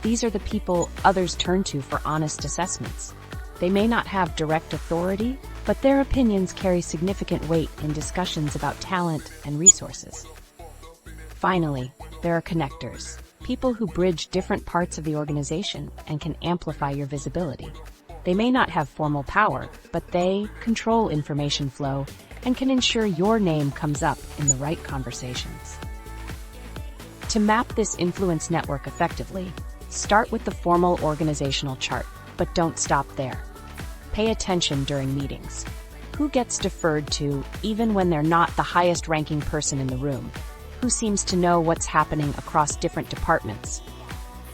These are the people others turn to for honest assessments. They may not have direct authority, but their opinions carry significant weight in discussions about talent and resources. Finally, there are connectors, people who bridge different parts of the organization and can amplify your visibility. They may not have formal power, but they control information flow and can ensure your name comes up in the right conversations. To map this influence network effectively, start with the formal organizational chart, but don't stop there. Pay attention during meetings. Who gets deferred to even when they're not the highest-ranking person in the room? Who seems to know what's happening across different departments?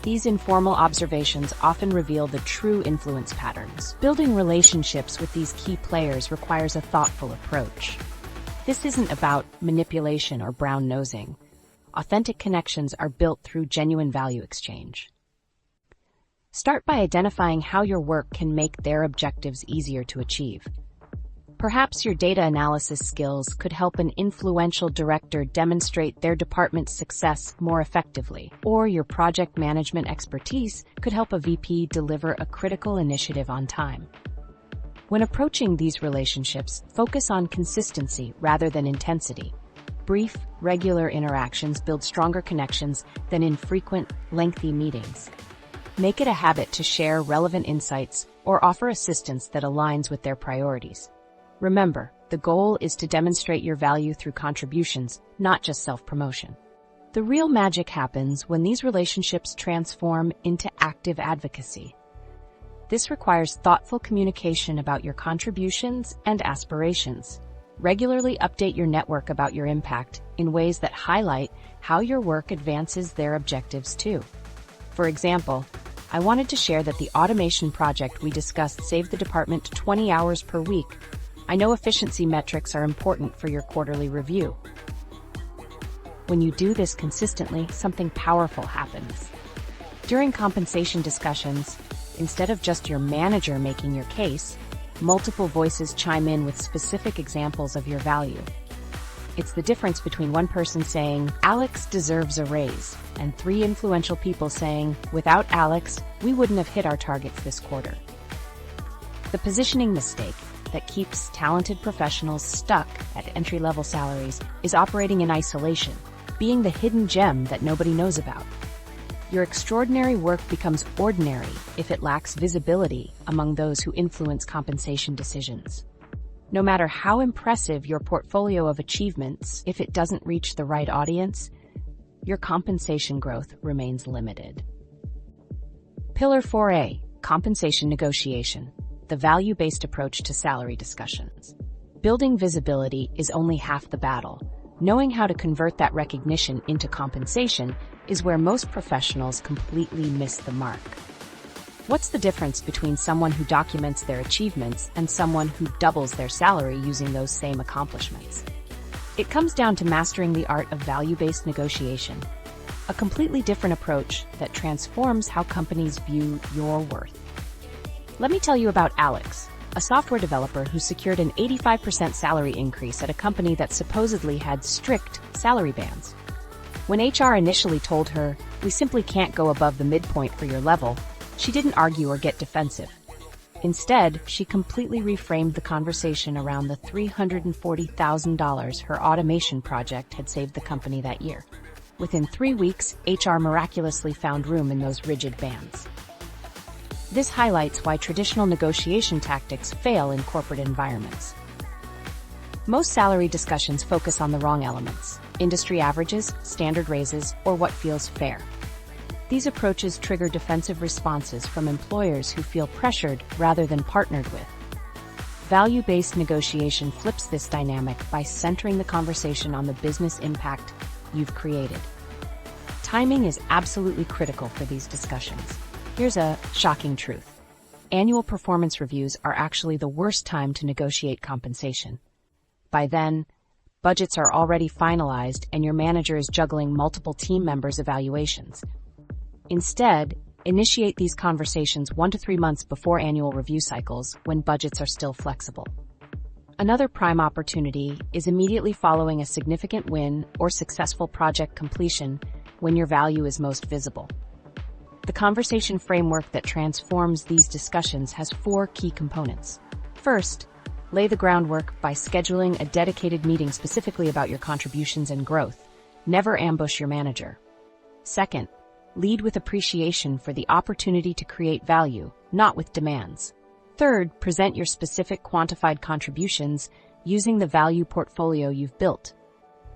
These informal observations often reveal the true influence patterns. Building relationships with these key players requires a thoughtful approach. This isn't about manipulation or brown-nosing. Authentic connections are built through genuine value exchange. Start by identifying how your work can make their objectives easier to achieve. Perhaps your data analysis skills could help an influential director demonstrate their department's success more effectively, or your project management expertise could help a VP deliver a critical initiative on time. When approaching these relationships, focus on consistency rather than intensity. Brief, regular interactions build stronger connections than infrequent, lengthy meetings. Make it a habit to share relevant insights or offer assistance that aligns with their priorities. Remember, the goal is to demonstrate your value through contributions, not just self-promotion. The real magic happens when these relationships transform into active advocacy. This requires thoughtful communication about your contributions and aspirations. Regularly update your network about your impact in ways that highlight how your work advances their objectives too. For example, I wanted to share that the automation project we discussed saved the department 20 hours per week. I know efficiency metrics are important for your quarterly review. When you do this consistently, something powerful happens. During compensation discussions, instead of just your manager making your case, multiple voices chime in with specific examples of your value. It's the difference between one person saying, "Alex deserves a raise," and three influential people saying, "Without Alex, we wouldn't have hit our targets this quarter." The positioning mistake that keeps talented professionals stuck at entry-level salaries is operating in isolation, being the hidden gem that nobody knows about. Your extraordinary work becomes ordinary if it lacks visibility among those who influence compensation decisions. No matter how impressive your portfolio of achievements, if it doesn't reach the right audience, your compensation growth remains limited. Pillar 4A, compensation negotiation. The value-based approach to salary discussions. Building visibility is only half the battle. Knowing how to convert that recognition into compensation is where most professionals completely miss the mark. What's the difference between someone who documents their achievements and someone who doubles their salary using those same accomplishments? It comes down to mastering the art of value-based negotiation, a completely different approach that transforms how companies view your worth. Let me tell you about Alex, a software developer who secured an 85% salary increase at a company that supposedly had strict salary bands. When HR initially told her, "We simply can't go above the midpoint for your level," she didn't argue or get defensive. Instead, she completely reframed the conversation around the $340,000 her automation project had saved the company that year. Within 3 weeks, HR miraculously found room in those rigid bands. This highlights why traditional negotiation tactics fail in corporate environments. Most salary discussions focus on the wrong elements: industry averages, standard raises, or what feels fair. These approaches trigger defensive responses from employers who feel pressured rather than partnered with. Value-based negotiation flips this dynamic by centering the conversation on the business impact you've created. Timing is absolutely critical for these discussions. Here's a shocking truth. Annual performance reviews are actually the worst time to negotiate compensation. By then, budgets are already finalized and your manager is juggling multiple team members' evaluations. Instead, initiate these conversations 1 to 3 months before annual review cycles when budgets are still flexible. Another prime opportunity is immediately following a significant win or successful project completion when your value is most visible. The conversation framework that transforms these discussions has 4 key components. First, lay the groundwork by scheduling a dedicated meeting specifically about your contributions and growth. Never ambush your manager. Second, lead with appreciation for the opportunity to create value, not with demands. Third, present your specific quantified contributions using the value portfolio you've built.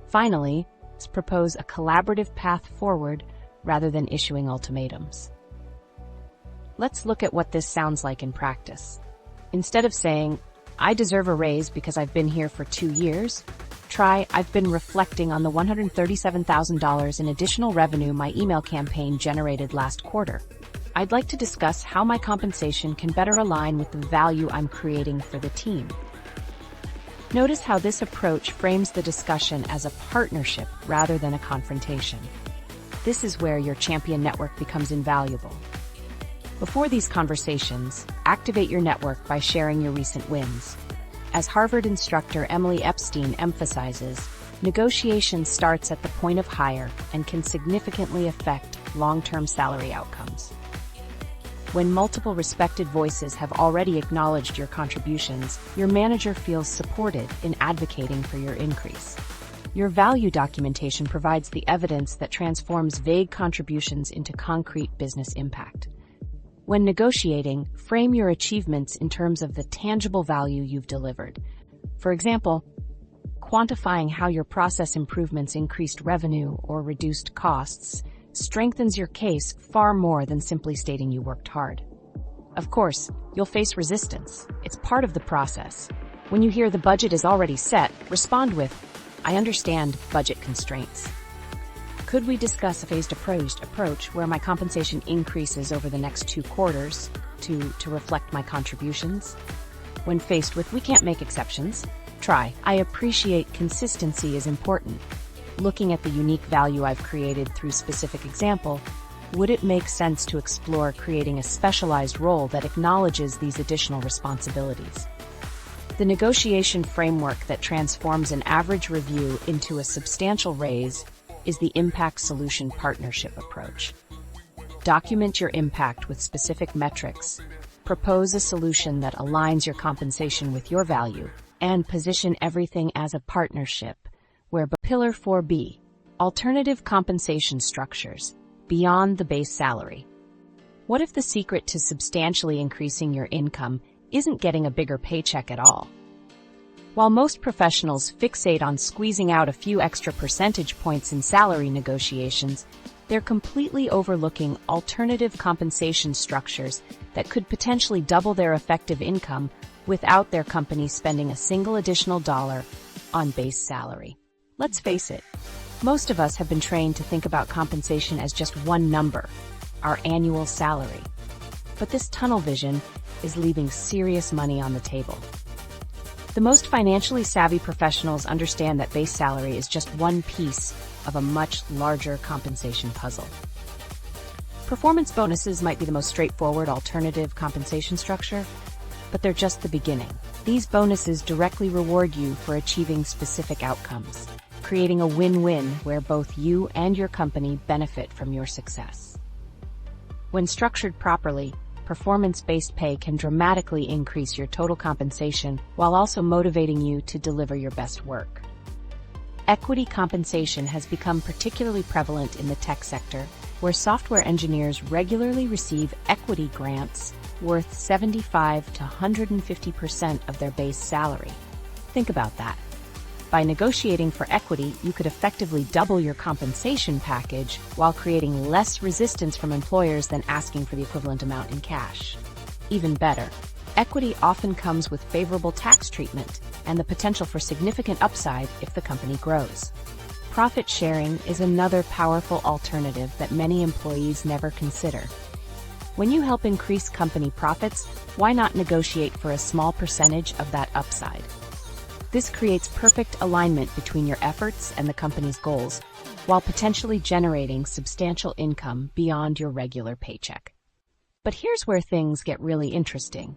Finally, propose a collaborative path forward rather than issuing ultimatums. Let's look at what this sounds like in practice. Instead of saying, "I deserve a raise because I've been here for 2 years," try, "I've been reflecting on the $137,000 in additional revenue my email campaign generated last quarter. I'd like to discuss how my compensation can better align with the value I'm creating for the team." Notice how this approach frames the discussion as a partnership rather than a confrontation. This is where your champion network becomes invaluable. Before these conversations, activate your network by sharing your recent wins. As Harvard instructor Emily Epstein emphasizes, negotiation starts at the point of hire and can significantly affect long-term salary outcomes. When multiple respected voices have already acknowledged your contributions, your manager feels supported in advocating for your increase. Your value documentation provides the evidence that transforms vague contributions into concrete business impact. When negotiating, frame your achievements in terms of the tangible value you've delivered. For example, quantifying how your process improvements increased revenue or reduced costs strengthens your case far more than simply stating you worked hard. Of course, you'll face resistance. It's part of the process. When you hear the budget is already set, respond with, "I understand budget constraints. Could we discuss a phased approach where my compensation increases over the next 2 quarters to reflect my contributions?" When faced with, "We can't make exceptions," try, "I appreciate consistency is important. Looking at the unique value I've created through specific example, would it make sense to explore creating a specialized role that acknowledges these additional responsibilities?" The negotiation framework that transforms an average review into a substantial raise is the Impact Solution Partnership approach. Document your impact with specific metrics, propose a solution that aligns your compensation with your value, and position everything as a partnership, where Pillar 4B, alternative compensation structures, beyond the base salary. What if the secret to substantially increasing your income isn't getting a bigger paycheck at all? While most professionals fixate on squeezing out a few extra percentage points in salary negotiations, they're completely overlooking alternative compensation structures that could potentially double their effective income without their company spending a single additional dollar on base salary. Let's face it, most of us have been trained to think about compensation as just one number, our annual salary. But this tunnel vision is leaving serious money on the table. The most financially savvy professionals understand that base salary is just one piece of a much larger compensation puzzle. Performance bonuses might be the most straightforward alternative compensation structure, but they're just the beginning. These bonuses directly reward you for achieving specific outcomes, creating a win-win where both you and your company benefit from your success. When structured properly, performance-based pay can dramatically increase your total compensation while also motivating you to deliver your best work. Equity compensation has become particularly prevalent in the tech sector, where software engineers regularly receive equity grants worth 75 to 150% of their base salary. Think about that. By negotiating for equity, you could effectively double your compensation package while creating less resistance from employers than asking for the equivalent amount in cash. Even better, equity often comes with favorable tax treatment and the potential for significant upside if the company grows. Profit sharing is another powerful alternative that many employees never consider. When you help increase company profits, why not negotiate for a small percentage of that upside? This creates perfect alignment between your efforts and the company's goals, while potentially generating substantial income beyond your regular paycheck. But here's where things get really interesting.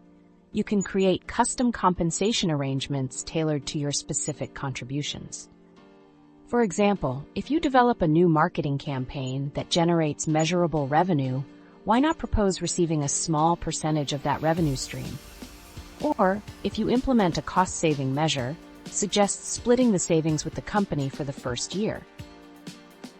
You can create custom compensation arrangements tailored to your specific contributions. For example, if you develop a new marketing campaign that generates measurable revenue, why not propose receiving a small percentage of that revenue stream? Or, if you implement a cost-saving measure, suggest splitting the savings with the company for the first year.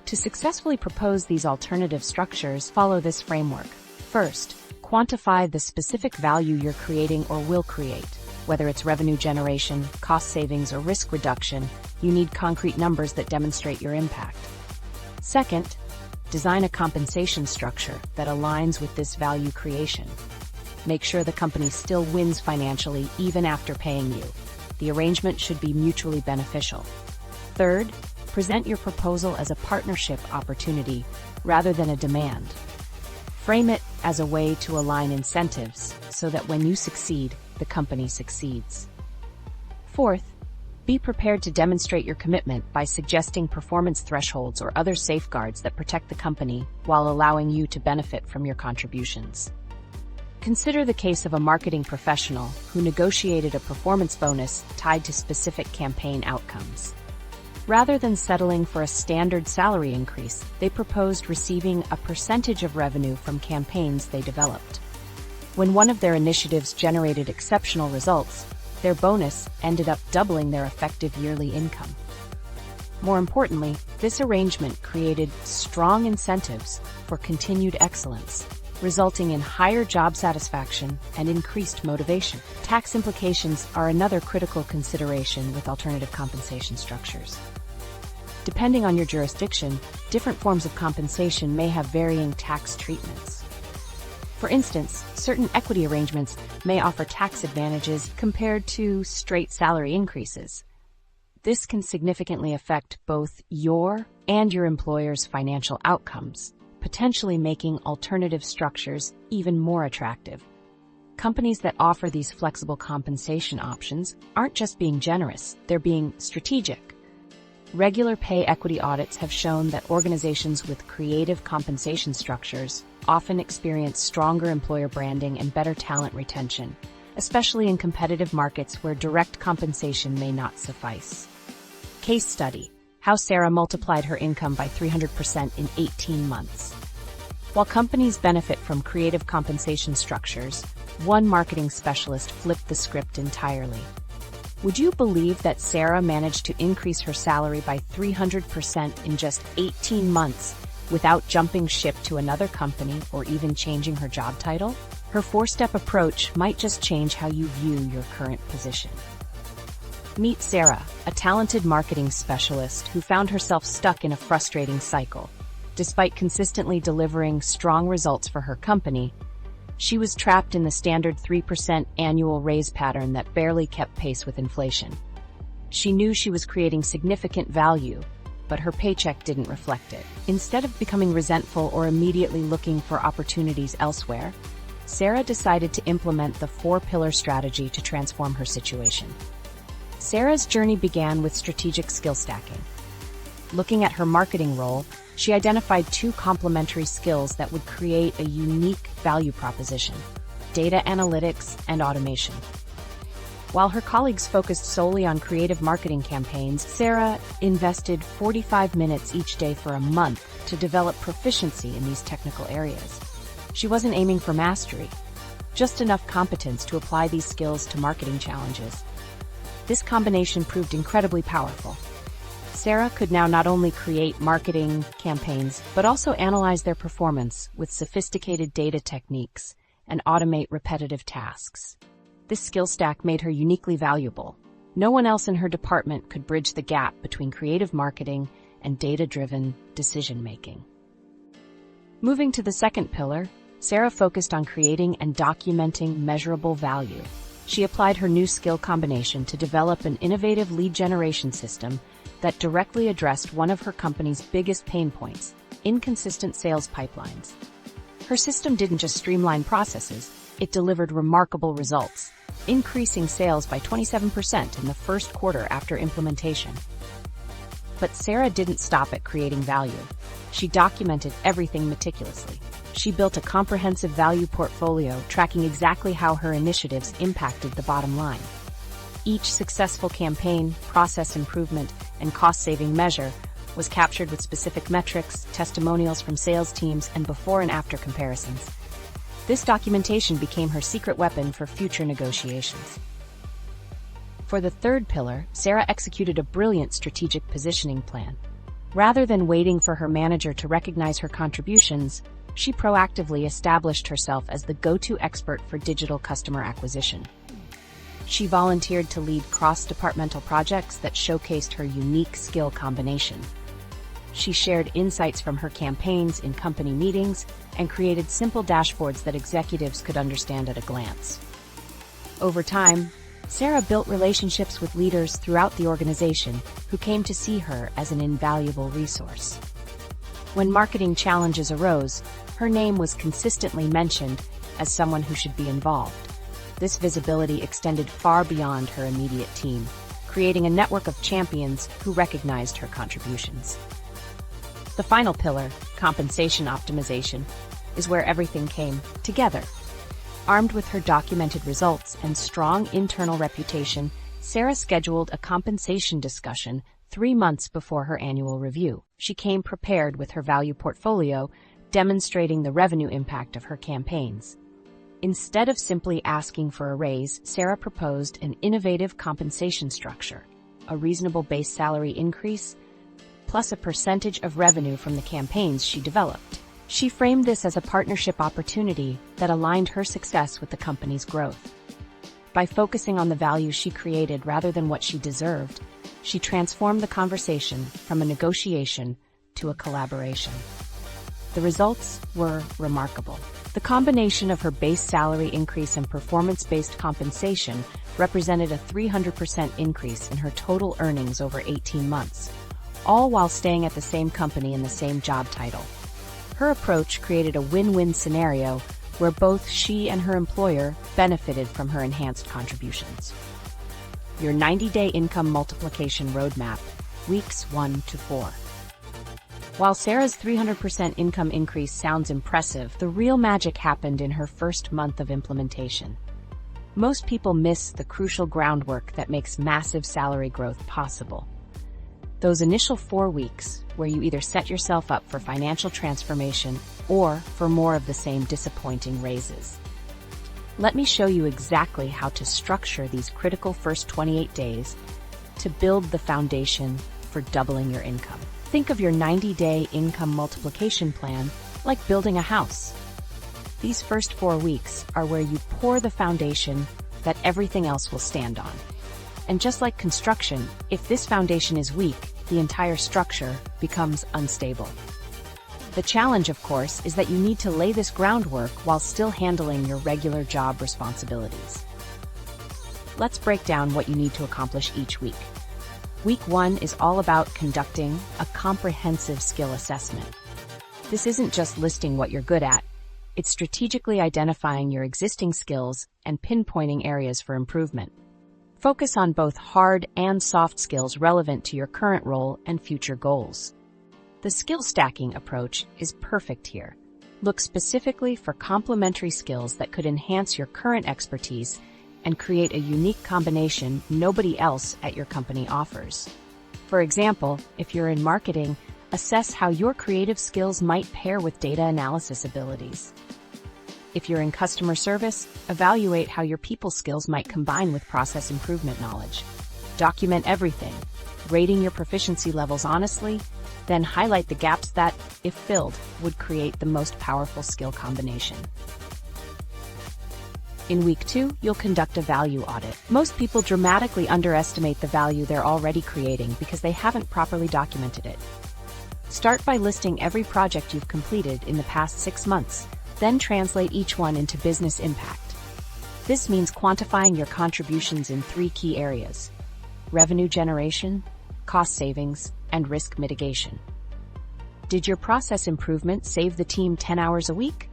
To successfully propose these alternative structures, follow this framework. First, Quantify the specific value you're creating or will create. Whether it's revenue generation, cost savings, or risk reduction, you need concrete numbers that demonstrate your impact. Second, design a compensation structure that aligns with this value creation. Make sure the company still wins financially even after paying you. The arrangement should be mutually beneficial. Third, present your proposal as a partnership opportunity rather than a demand. Frame it as a way to align incentives so that when you succeed, the company succeeds. Fourth, be prepared to demonstrate your commitment by suggesting performance thresholds or other safeguards that protect the company while allowing you to benefit from your contributions. Consider the case of a marketing professional who negotiated a performance bonus tied to specific campaign outcomes. Rather than settling for a standard salary increase, they proposed receiving a percentage of revenue from campaigns they developed. When one of their initiatives generated exceptional results, their bonus ended up doubling their effective yearly income. More importantly, this arrangement created strong incentives for continued excellence, resulting in higher job satisfaction and increased motivation. Tax implications are another critical consideration with alternative compensation structures. Depending on your jurisdiction, different forms of compensation may have varying tax treatments. For instance, certain equity arrangements may offer tax advantages compared to straight salary increases. This can significantly affect both your and your employer's financial outcomes, potentially making alternative structures even more attractive. Companies that offer these flexible compensation options aren't just being generous, they're being strategic. Regular pay equity audits have shown that organizations with creative compensation structures often experience stronger employer branding and better talent retention, especially in competitive markets where direct compensation may not suffice. Case study: how Sarah multiplied her income by 300% in 18 months. While companies benefit from creative compensation structures, one marketing specialist flipped the script entirely. Would you believe that Sarah managed to increase her salary by 300% in just 18 months without jumping ship to another company or even changing her job title? Her four-step approach might just change how you view your current position. Meet Sarah, a talented marketing specialist who found herself stuck in a frustrating cycle. Despite consistently delivering strong results for her company, she was trapped in the standard 3% annual raise pattern that barely kept pace with inflation. She knew she was creating significant value, but her paycheck didn't reflect it. Instead of becoming resentful or immediately looking for opportunities elsewhere, Sarah decided to implement the 4-pillar strategy to transform her situation. Sarah's journey began with strategic skill stacking. Looking at her marketing role, she identified 2 complementary skills that would create a unique value proposition: data analytics and automation. While her colleagues focused solely on creative marketing campaigns, Sarah invested 45 minutes each day for a month to develop proficiency in these technical areas. She wasn't aiming for mastery, just enough competence to apply these skills to marketing challenges. This combination proved incredibly powerful. Sarah could now not only create marketing campaigns, but also analyze their performance with sophisticated data techniques and automate repetitive tasks. This skill stack made her uniquely valuable. No one else in her department could bridge the gap between creative marketing and data-driven decision-making. Moving to the second pillar, Sarah focused on creating and documenting measurable value. She applied her new skill combination to develop an innovative lead generation system that directly addressed one of her company's biggest pain points: inconsistent sales pipelines. Her system didn't just streamline processes, it delivered remarkable results, increasing sales by 27% in the first quarter after implementation. But Sarah didn't stop at creating value. She documented everything meticulously. She built a comprehensive value portfolio tracking exactly how her initiatives impacted the bottom line. Each successful campaign, process improvement, and cost-saving measure was captured with specific metrics, testimonials from sales teams, and before and after comparisons. This documentation became her secret weapon for future negotiations. For the third pillar, Sarah executed a brilliant strategic positioning plan. Rather than waiting for her manager to recognize her contributions, She proactively established herself as the go-to expert for digital customer acquisition. She volunteered to lead cross-departmental projects that showcased her unique skill combination. She shared insights from her campaigns in company meetings and created simple dashboards that executives could understand at a glance. Over time, Sarah built relationships with leaders throughout the organization who came to see her as an invaluable resource. When marketing challenges arose, her name was consistently mentioned as someone who should be involved. This visibility extended far beyond her immediate team, creating a network of champions who recognized her contributions. The final pillar, compensation optimization, is where everything came together. Armed with her documented results and strong internal reputation, Sarah scheduled a compensation discussion 3 months before her annual review. She came prepared with her value portfolio, demonstrating the revenue impact of her campaigns. Instead of simply asking for a raise, Sarah proposed an innovative compensation structure, a reasonable base salary increase, plus a percentage of revenue from the campaigns she developed. She framed this as a partnership opportunity that aligned her success with the company's growth. By focusing on the value she created rather than what she deserved, she transformed the conversation from a negotiation to a collaboration. The results were remarkable. The combination of her base salary increase and performance-based compensation represented a 300% increase in her total earnings over 18 months, all while staying at the same company in the same job title. Her approach created a win-win scenario where both she and her employer benefited from her enhanced contributions. Your 90-day income multiplication roadmap, weeks 1 to 4. While Sarah's 300% income increase sounds impressive, the real magic happened in her first month of implementation. Most people miss the crucial groundwork that makes massive salary growth possible. Those initial 4 weeks, where you either set yourself up for financial transformation or for more of the same disappointing raises. Let me show you exactly how to structure these critical first 28 days to build the foundation for doubling your income. Think of your 90-day income multiplication plan like building a house. These first 4 weeks are where you pour the foundation that everything else will stand on. And just like construction, if this foundation is weak, the entire structure becomes unstable. The challenge, of course, is that you need to lay this groundwork while still handling your regular job responsibilities. Let's break down what you need to accomplish each week. Week 1 is all about conducting a comprehensive skill assessment. This isn't just listing what you're good at, it's strategically identifying your existing skills and pinpointing areas for improvement. Focus on both hard and soft skills relevant to your current role and future goals. The skill stacking approach is perfect here. Look specifically for complementary skills that could enhance your current expertise and create a unique combination nobody else at your company offers. For example, if you're in marketing, assess how your creative skills might pair with data analysis abilities. If you're in customer service, evaluate how your people skills might combine with process improvement knowledge. Document everything, rating your proficiency levels honestly, then highlight the gaps that, if filled, would create the most powerful skill combination. In week 2, you'll conduct a value audit. Most people dramatically underestimate the value they're already creating because they haven't properly documented it. Start by listing every project you've completed in the past 6 months, then translate each one into business impact. This means quantifying your contributions in 3 key areas: revenue generation, cost savings, and risk mitigation. Did your process improvement save the team 10 hours a week?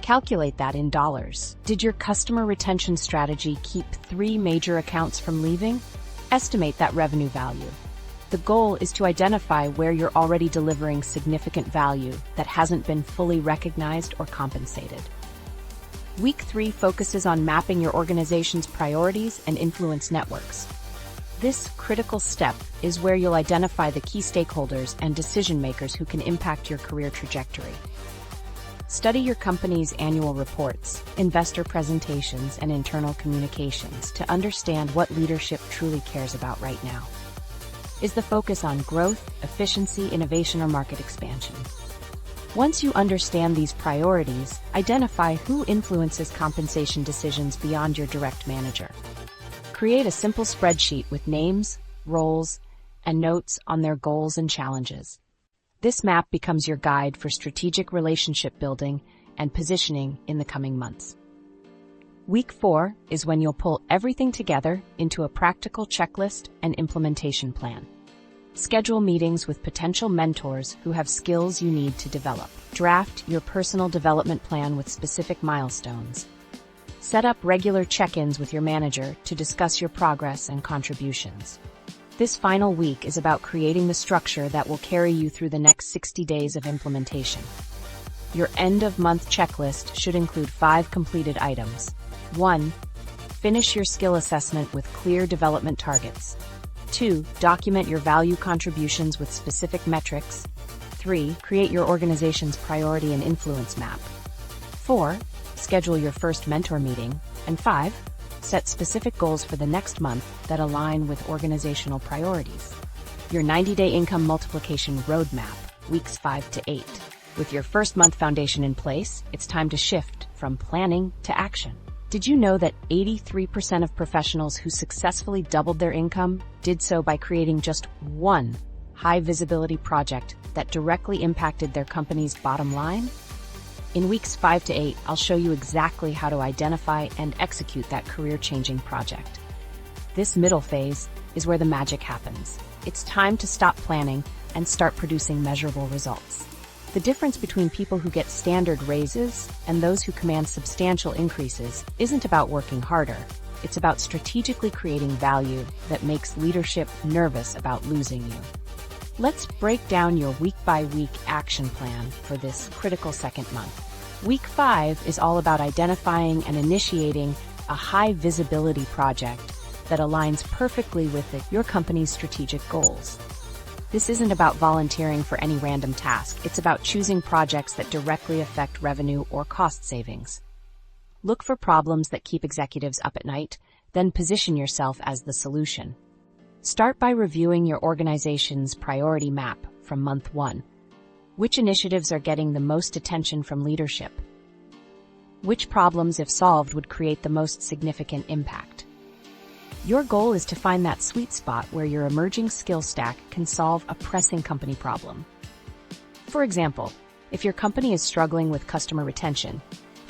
Calculate that in dollars. Did your customer retention strategy keep 3 major accounts from leaving? Estimate that revenue value. The goal is to identify where you're already delivering significant value that hasn't been fully recognized or compensated. Week 3 focuses on mapping your organization's priorities and influence networks. This critical step is where you'll identify the key stakeholders and decision makers who can impact your career trajectory. Study your company's annual reports, investor presentations, and internal communications to understand what leadership truly cares about right now. Is the focus on growth, efficiency, innovation, or market expansion? Once you understand these priorities, identify who influences compensation decisions beyond your direct manager. Create a simple spreadsheet with names, roles, and notes on their goals and challenges. This map becomes your guide for strategic relationship building and positioning in the coming months. Week 4 is when you'll pull everything together into a practical checklist and implementation plan. Schedule meetings with potential mentors who have skills you need to develop. Draft your personal development plan with specific milestones. Set up regular check-ins with your manager to discuss your progress and contributions. This final week is about creating the structure that will carry you through the next 60 days of implementation. Your end-of-month checklist should include 5 completed items. 1. Finish your skill assessment with clear development targets. 2. Document your value contributions with specific metrics. 3. Create your organization's priority and influence map. 4. Schedule your first mentor meeting. And 5. Set specific goals for the next month that align with organizational priorities. Your 90-day income multiplication roadmap, weeks 5 to 8. With your first month foundation in place, it's time to shift from planning to action. Did you know that 83% of professionals who successfully doubled their income did so by creating just one high-visibility project that directly impacted their company's bottom line? In weeks 5 to 8, I'll show you exactly how to identify and execute that career-changing project. This middle phase is where the magic happens. It's time to stop planning and start producing measurable results. The difference between people who get standard raises and those who command substantial increases isn't about working harder. It's about strategically creating value that makes leadership nervous about losing you. Let's break down your week-by-week action plan for this critical second month. Week 5 is all about identifying and initiating a high-visibility project that aligns perfectly with your company's strategic goals. This isn't about volunteering for any random task. It's about choosing projects that directly affect revenue or cost savings. Look for problems that keep executives up at night, then position yourself as the solution. Start by reviewing your organization's priority map from month 1. Which initiatives are getting the most attention from leadership? Which problems, if solved, would create the most significant impact? Your goal is to find that sweet spot where your emerging skill stack can solve a pressing company problem. For example, if your company is struggling with customer retention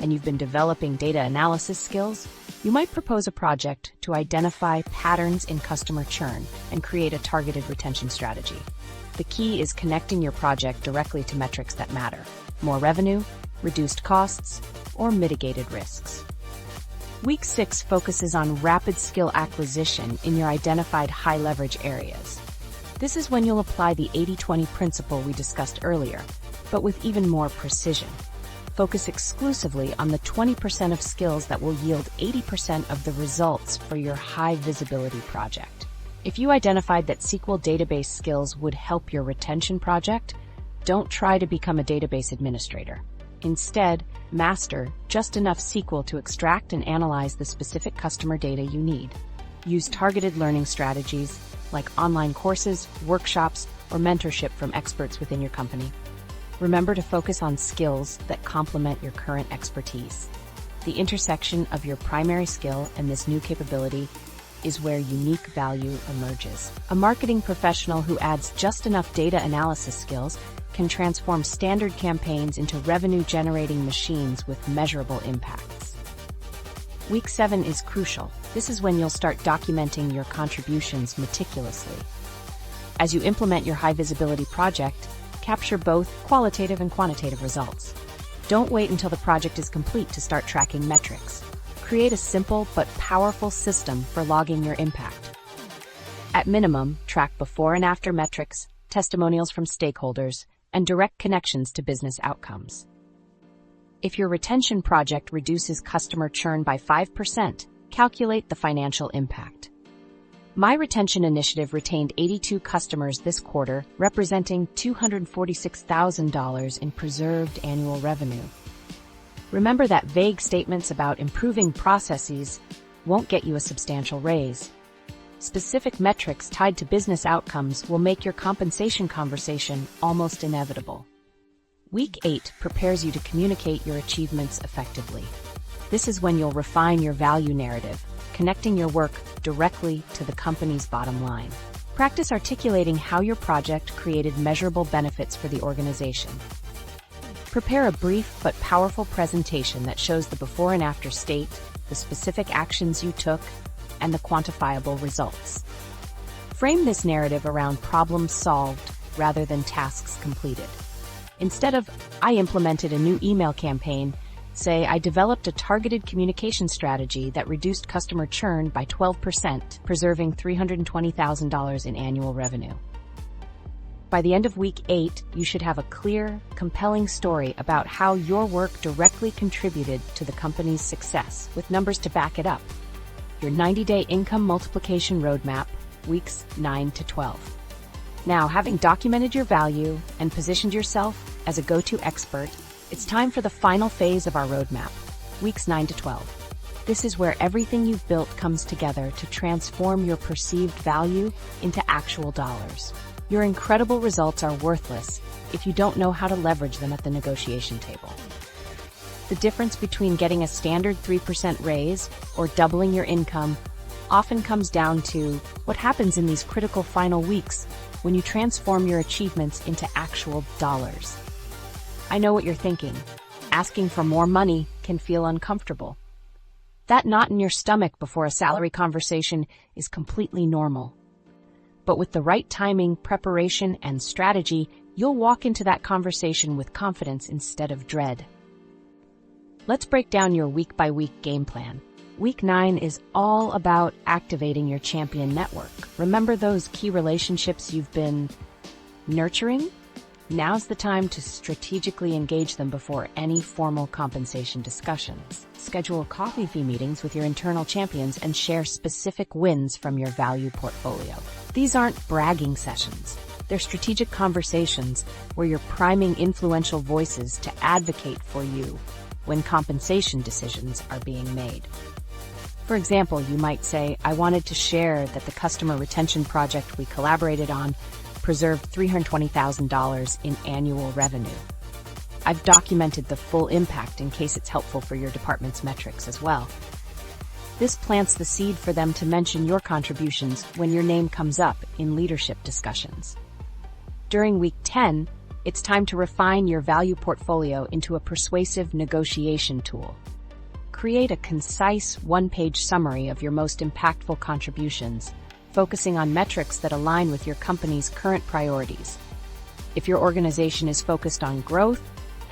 and you've been developing data analysis skills, you might propose a project to identify patterns in customer churn and create a targeted retention strategy. The key is connecting your project directly to metrics that matter: more revenue, reduced costs, or mitigated risks. Week 6 focuses on rapid skill acquisition in your identified high-leverage areas. This is when you'll apply the 80-20 principle we discussed earlier, but with even more precision. Focus exclusively on the 20% of skills that will yield 80% of the results for your high-visibility project. If you identified that SQL database skills would help your retention project, don't try to become a database administrator. Instead, master just enough SQL to extract and analyze the specific customer data you need. Use targeted learning strategies like online courses, workshops, or mentorship from experts within your company. Remember to focus on skills that complement your current expertise. The intersection of your primary skill and this new capability is where unique value emerges. A marketing professional who adds just enough data analysis skills can transform standard campaigns into revenue-generating machines with measurable impacts. Week 7 is crucial. This is when you'll start documenting your contributions meticulously. As you implement your high-visibility project, capture both qualitative and quantitative results. Don't wait until the project is complete to start tracking metrics. Create a simple but powerful system for logging your impact. At minimum, track before and after metrics, testimonials from stakeholders, and direct connections to business outcomes. If your retention project reduces customer churn by 5%, calculate the financial impact. My retention initiative retained 82 customers this quarter, representing $246,000 in preserved annual revenue. Remember that vague statements about improving processes won't get you a substantial raise. Specific metrics tied to business outcomes will make your compensation conversation almost inevitable. Week 8 prepares you to communicate your achievements effectively. This is when you'll refine your value narrative, connecting your work directly to the company's bottom line. Practice articulating how your project created measurable benefits for the organization. Prepare a brief but powerful presentation that shows the before and after state, the specific actions you took, and the quantifiable results. Frame this narrative around problems solved rather than tasks completed. Instead of, "I implemented a new email campaign," say, "I developed a targeted communication strategy that reduced customer churn by 12%, preserving $320,000 in annual revenue." By the end of week 8, you should have a clear, compelling story about how your work directly contributed to the company's success, with numbers to back it up. Your 90-day income multiplication roadmap, weeks 9 to 12. Now, having documented your value and positioned yourself as a go-to expert, it's time for the final phase of our roadmap, weeks 9 to 12. This is where everything you've built comes together to transform your perceived value into actual dollars. Your incredible results are worthless if you don't know how to leverage them at the negotiation table. The difference between getting a standard 3% raise or doubling your income often comes down to what happens in these critical final weeks when you transform your achievements into actual dollars. I know what you're thinking. Asking for more money can feel uncomfortable. That knot in your stomach before a salary conversation is completely normal. But with the right timing, preparation, and strategy, you'll walk into that conversation with confidence instead of dread. Let's break down your week-by-week game plan. Week 9 is all about activating your champion network. Remember those key relationships you've been nurturing? Now's the time to strategically engage them before any formal compensation discussions. Schedule coffee meetings with your internal champions and share specific wins from your value portfolio. These aren't bragging sessions. They're strategic conversations where you're priming influential voices to advocate for you when compensation decisions are being made. For example, you might say, "I wanted to share that the customer retention project we collaborated on preserved $320,000 in annual revenue. I've documented the full impact in case it's helpful for your department's metrics as well." This plants the seed for them to mention your contributions when your name comes up in leadership discussions. During week 10, it's time to refine your value portfolio into a persuasive negotiation tool. Create a concise one-page summary of your most impactful contributions, focusing on metrics that align with your company's current priorities. If your organization is focused on growth,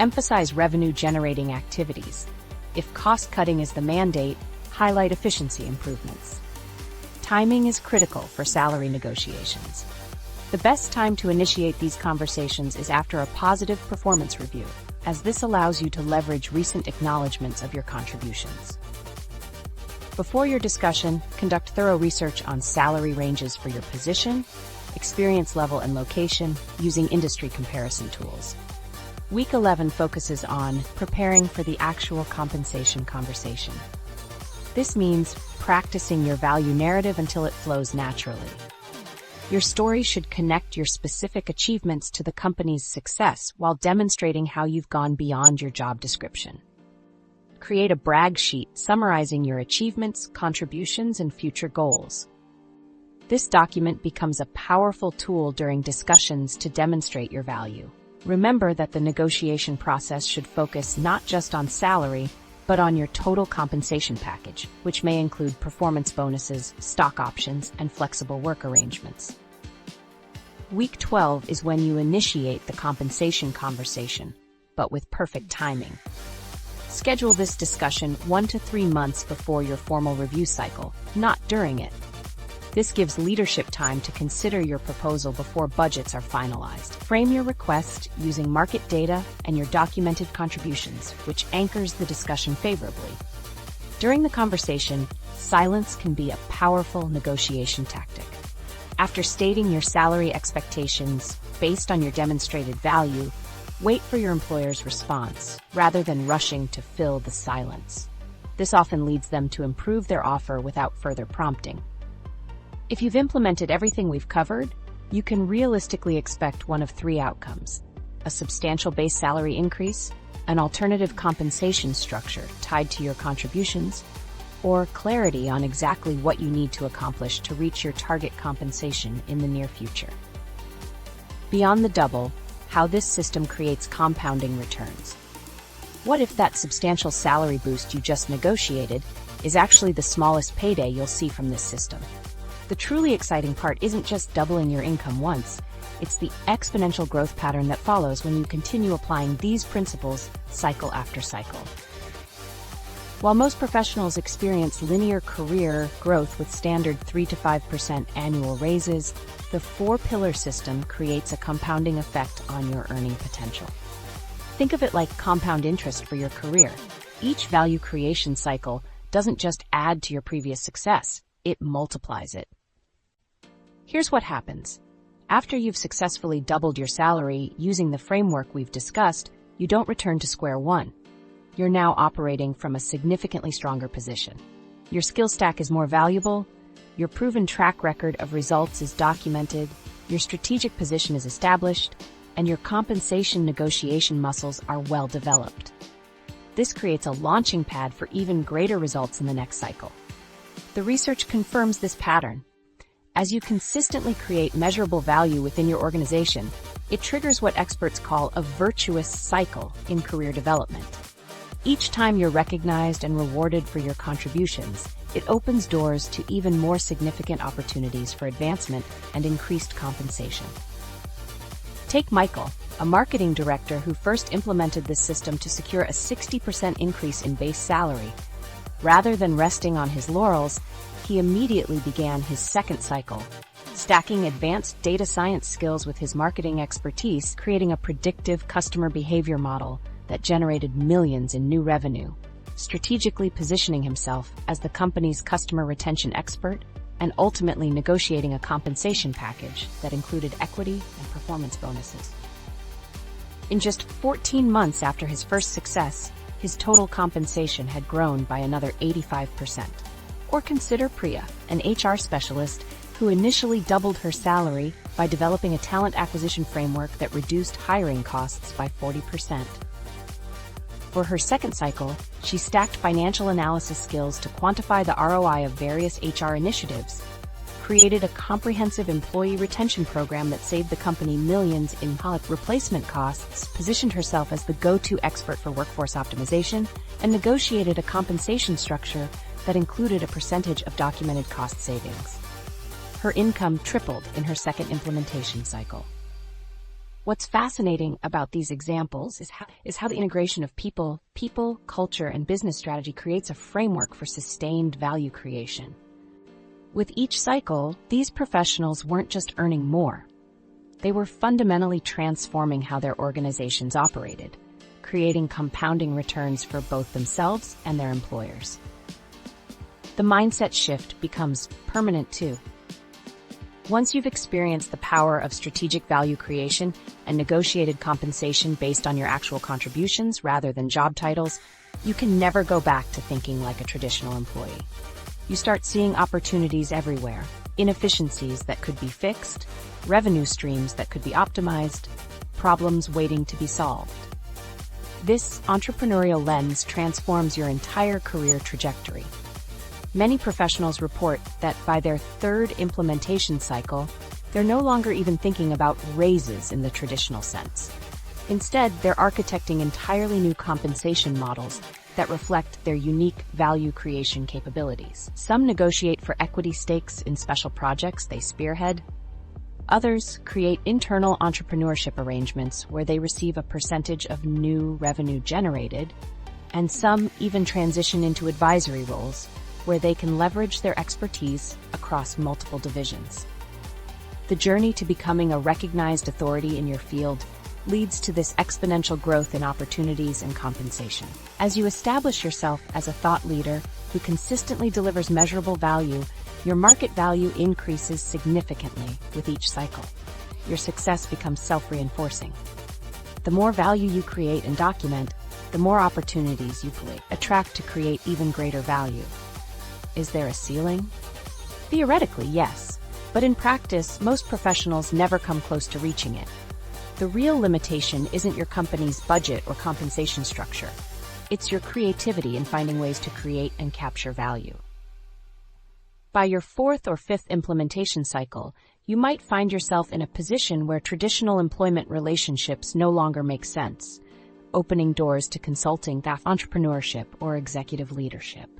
emphasize revenue-generating activities. If cost-cutting is the mandate, highlight efficiency improvements. Timing is critical for salary negotiations. The best time to initiate these conversations is after a positive performance review, as this allows you to leverage recent acknowledgments of your contributions. Before your discussion, conduct thorough research on salary ranges for your position, experience level, and location using industry comparison tools. Week 11 focuses on preparing for the actual compensation conversation. This means practicing your value narrative until it flows naturally. Your story should connect your specific achievements to the company's success while demonstrating how you've gone beyond your job description. Create a brag sheet summarizing your achievements, contributions, and future goals. This document becomes a powerful tool during discussions to demonstrate your value. Remember that the negotiation process should focus not just on salary, but on your total compensation package, which may include performance bonuses, stock options, and flexible work arrangements. Week 12 is when you initiate the compensation conversation, but with perfect timing. Schedule this discussion 1 to 3 months before your formal review cycle, not during it. This gives leadership time to consider your proposal before budgets are finalized. Frame your request using market data and your documented contributions, which anchors the discussion favorably. During the conversation, silence can be a powerful negotiation tactic. After stating your salary expectations based on your demonstrated value, wait for your employer's response, rather than rushing to fill the silence. This often leads them to improve their offer without further prompting. If you've implemented everything we've covered, you can realistically expect one of 3 outcomes. a substantial base salary increase, an alternative compensation structure tied to your contributions, or clarity on exactly what you need to accomplish to reach your target compensation in the near future. Beyond the double, how this system creates compounding returns. What if that substantial salary boost you just negotiated is actually the smallest payday you'll see from this system? The truly exciting part isn't just doubling your income once, it's the exponential growth pattern that follows when you continue applying these principles cycle after cycle. While most professionals experience linear career growth with standard 3 to 5% annual raises, the 4-pillar system creates a compounding effect on your earning potential. Think of it like compound interest for your career. Each value creation cycle doesn't just add to your previous success, it multiplies it. Here's what happens. After you've successfully doubled your salary using the framework we've discussed, you don't return to square one. You're now operating from a significantly stronger position. Your skill stack is more valuable, your proven track record of results is documented, your strategic position is established, and your compensation negotiation muscles are well developed. This creates a launching pad for even greater results in the next cycle. The research confirms this pattern. As you consistently create measurable value within your organization, it triggers what experts call a virtuous cycle in career development. Each time you're recognized and rewarded for your contributions, it opens doors to even more significant opportunities for advancement and increased compensation. Take Michael, a marketing director who first implemented this system to secure a 60% increase in base salary. Rather than resting on his laurels, he immediately began his second cycle, stacking advanced data science skills with his marketing expertise, creating a predictive customer behavior model that generated millions in new revenue, strategically positioning himself as the company's customer retention expert, and ultimately negotiating a compensation package that included equity and performance bonuses. In just 14 months after his first success, his total compensation had grown by another 85%. Or consider Priya, an HR specialist who initially doubled her salary by developing a talent acquisition framework that reduced hiring costs by 40%. For her second cycle, she stacked financial analysis skills to quantify the ROI of various HR initiatives, created a comprehensive employee retention program that saved the company millions in replacement costs, positioned herself as the go-to expert for workforce optimization, and negotiated a compensation structure that included a percentage of documented cost savings. Her income tripled in her second implementation cycle. What's fascinating about these examples is how the integration of people, culture, and business strategy creates a framework for sustained value creation. With each cycle, these professionals weren't just earning more. They were fundamentally transforming how their organizations operated, creating compounding returns for both themselves and their employers. The mindset shift becomes permanent too. Once you've experienced the power of strategic value creation and negotiated compensation based on your actual contributions rather than job titles, you can never go back to thinking like a traditional employee. You start seeing opportunities everywhere, inefficiencies that could be fixed, revenue streams that could be optimized, problems waiting to be solved. This entrepreneurial lens transforms your entire career trajectory. Many professionals report that by their third implementation cycle, they're no longer even thinking about raises in the traditional sense. Instead, they're architecting entirely new compensation models that reflect their unique value creation capabilities. Some negotiate for equity stakes in special projects they spearhead. Others create internal entrepreneurship arrangements where they receive a percentage of new revenue generated, and some even transition into advisory roles where they can leverage their expertise across multiple divisions. The journey to becoming a recognized authority in your field leads to this exponential growth in opportunities and compensation. As you establish yourself as a thought leader who consistently delivers measurable value, your market value increases significantly with each cycle. Your success becomes self-reinforcing. The more value you create and document, the more opportunities you attract to create even greater value. Is there a ceiling? Theoretically, yes, but in practice, most professionals never come close to reaching it. The real limitation isn't your company's budget or compensation structure. It's your creativity in finding ways to create and capture value. By your fourth or fifth implementation cycle, you might find yourself in a position where traditional employment relationships no longer make sense, opening doors to consulting, entrepreneurship, or executive leadership.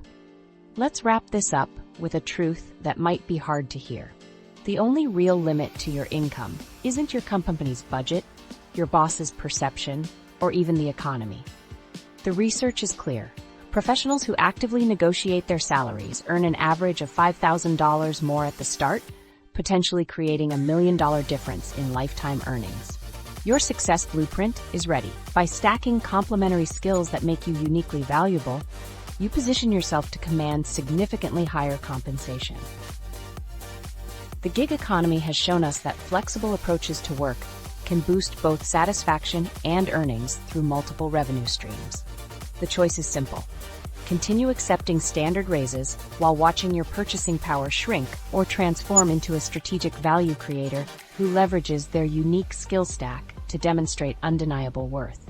Let's wrap this up with a truth that might be hard to hear. The only real limit to your income isn't your company's budget, your boss's perception, or even the economy. The research is clear. Professionals who actively negotiate their salaries earn an average of $5,000 more at the start, potentially creating $1 million difference in lifetime earnings. Your success blueprint is ready. By stacking complementary skills that make you uniquely valuable, you position yourself to command significantly higher compensation. The gig economy has shown us that flexible approaches to work can boost both satisfaction and earnings through multiple revenue streams. The choice is simple. Continue accepting standard raises while watching your purchasing power shrink, or transform into a strategic value creator who leverages their unique skill stack to demonstrate undeniable worth.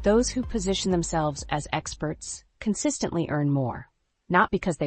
Those who position themselves as experts consistently earn more, not because they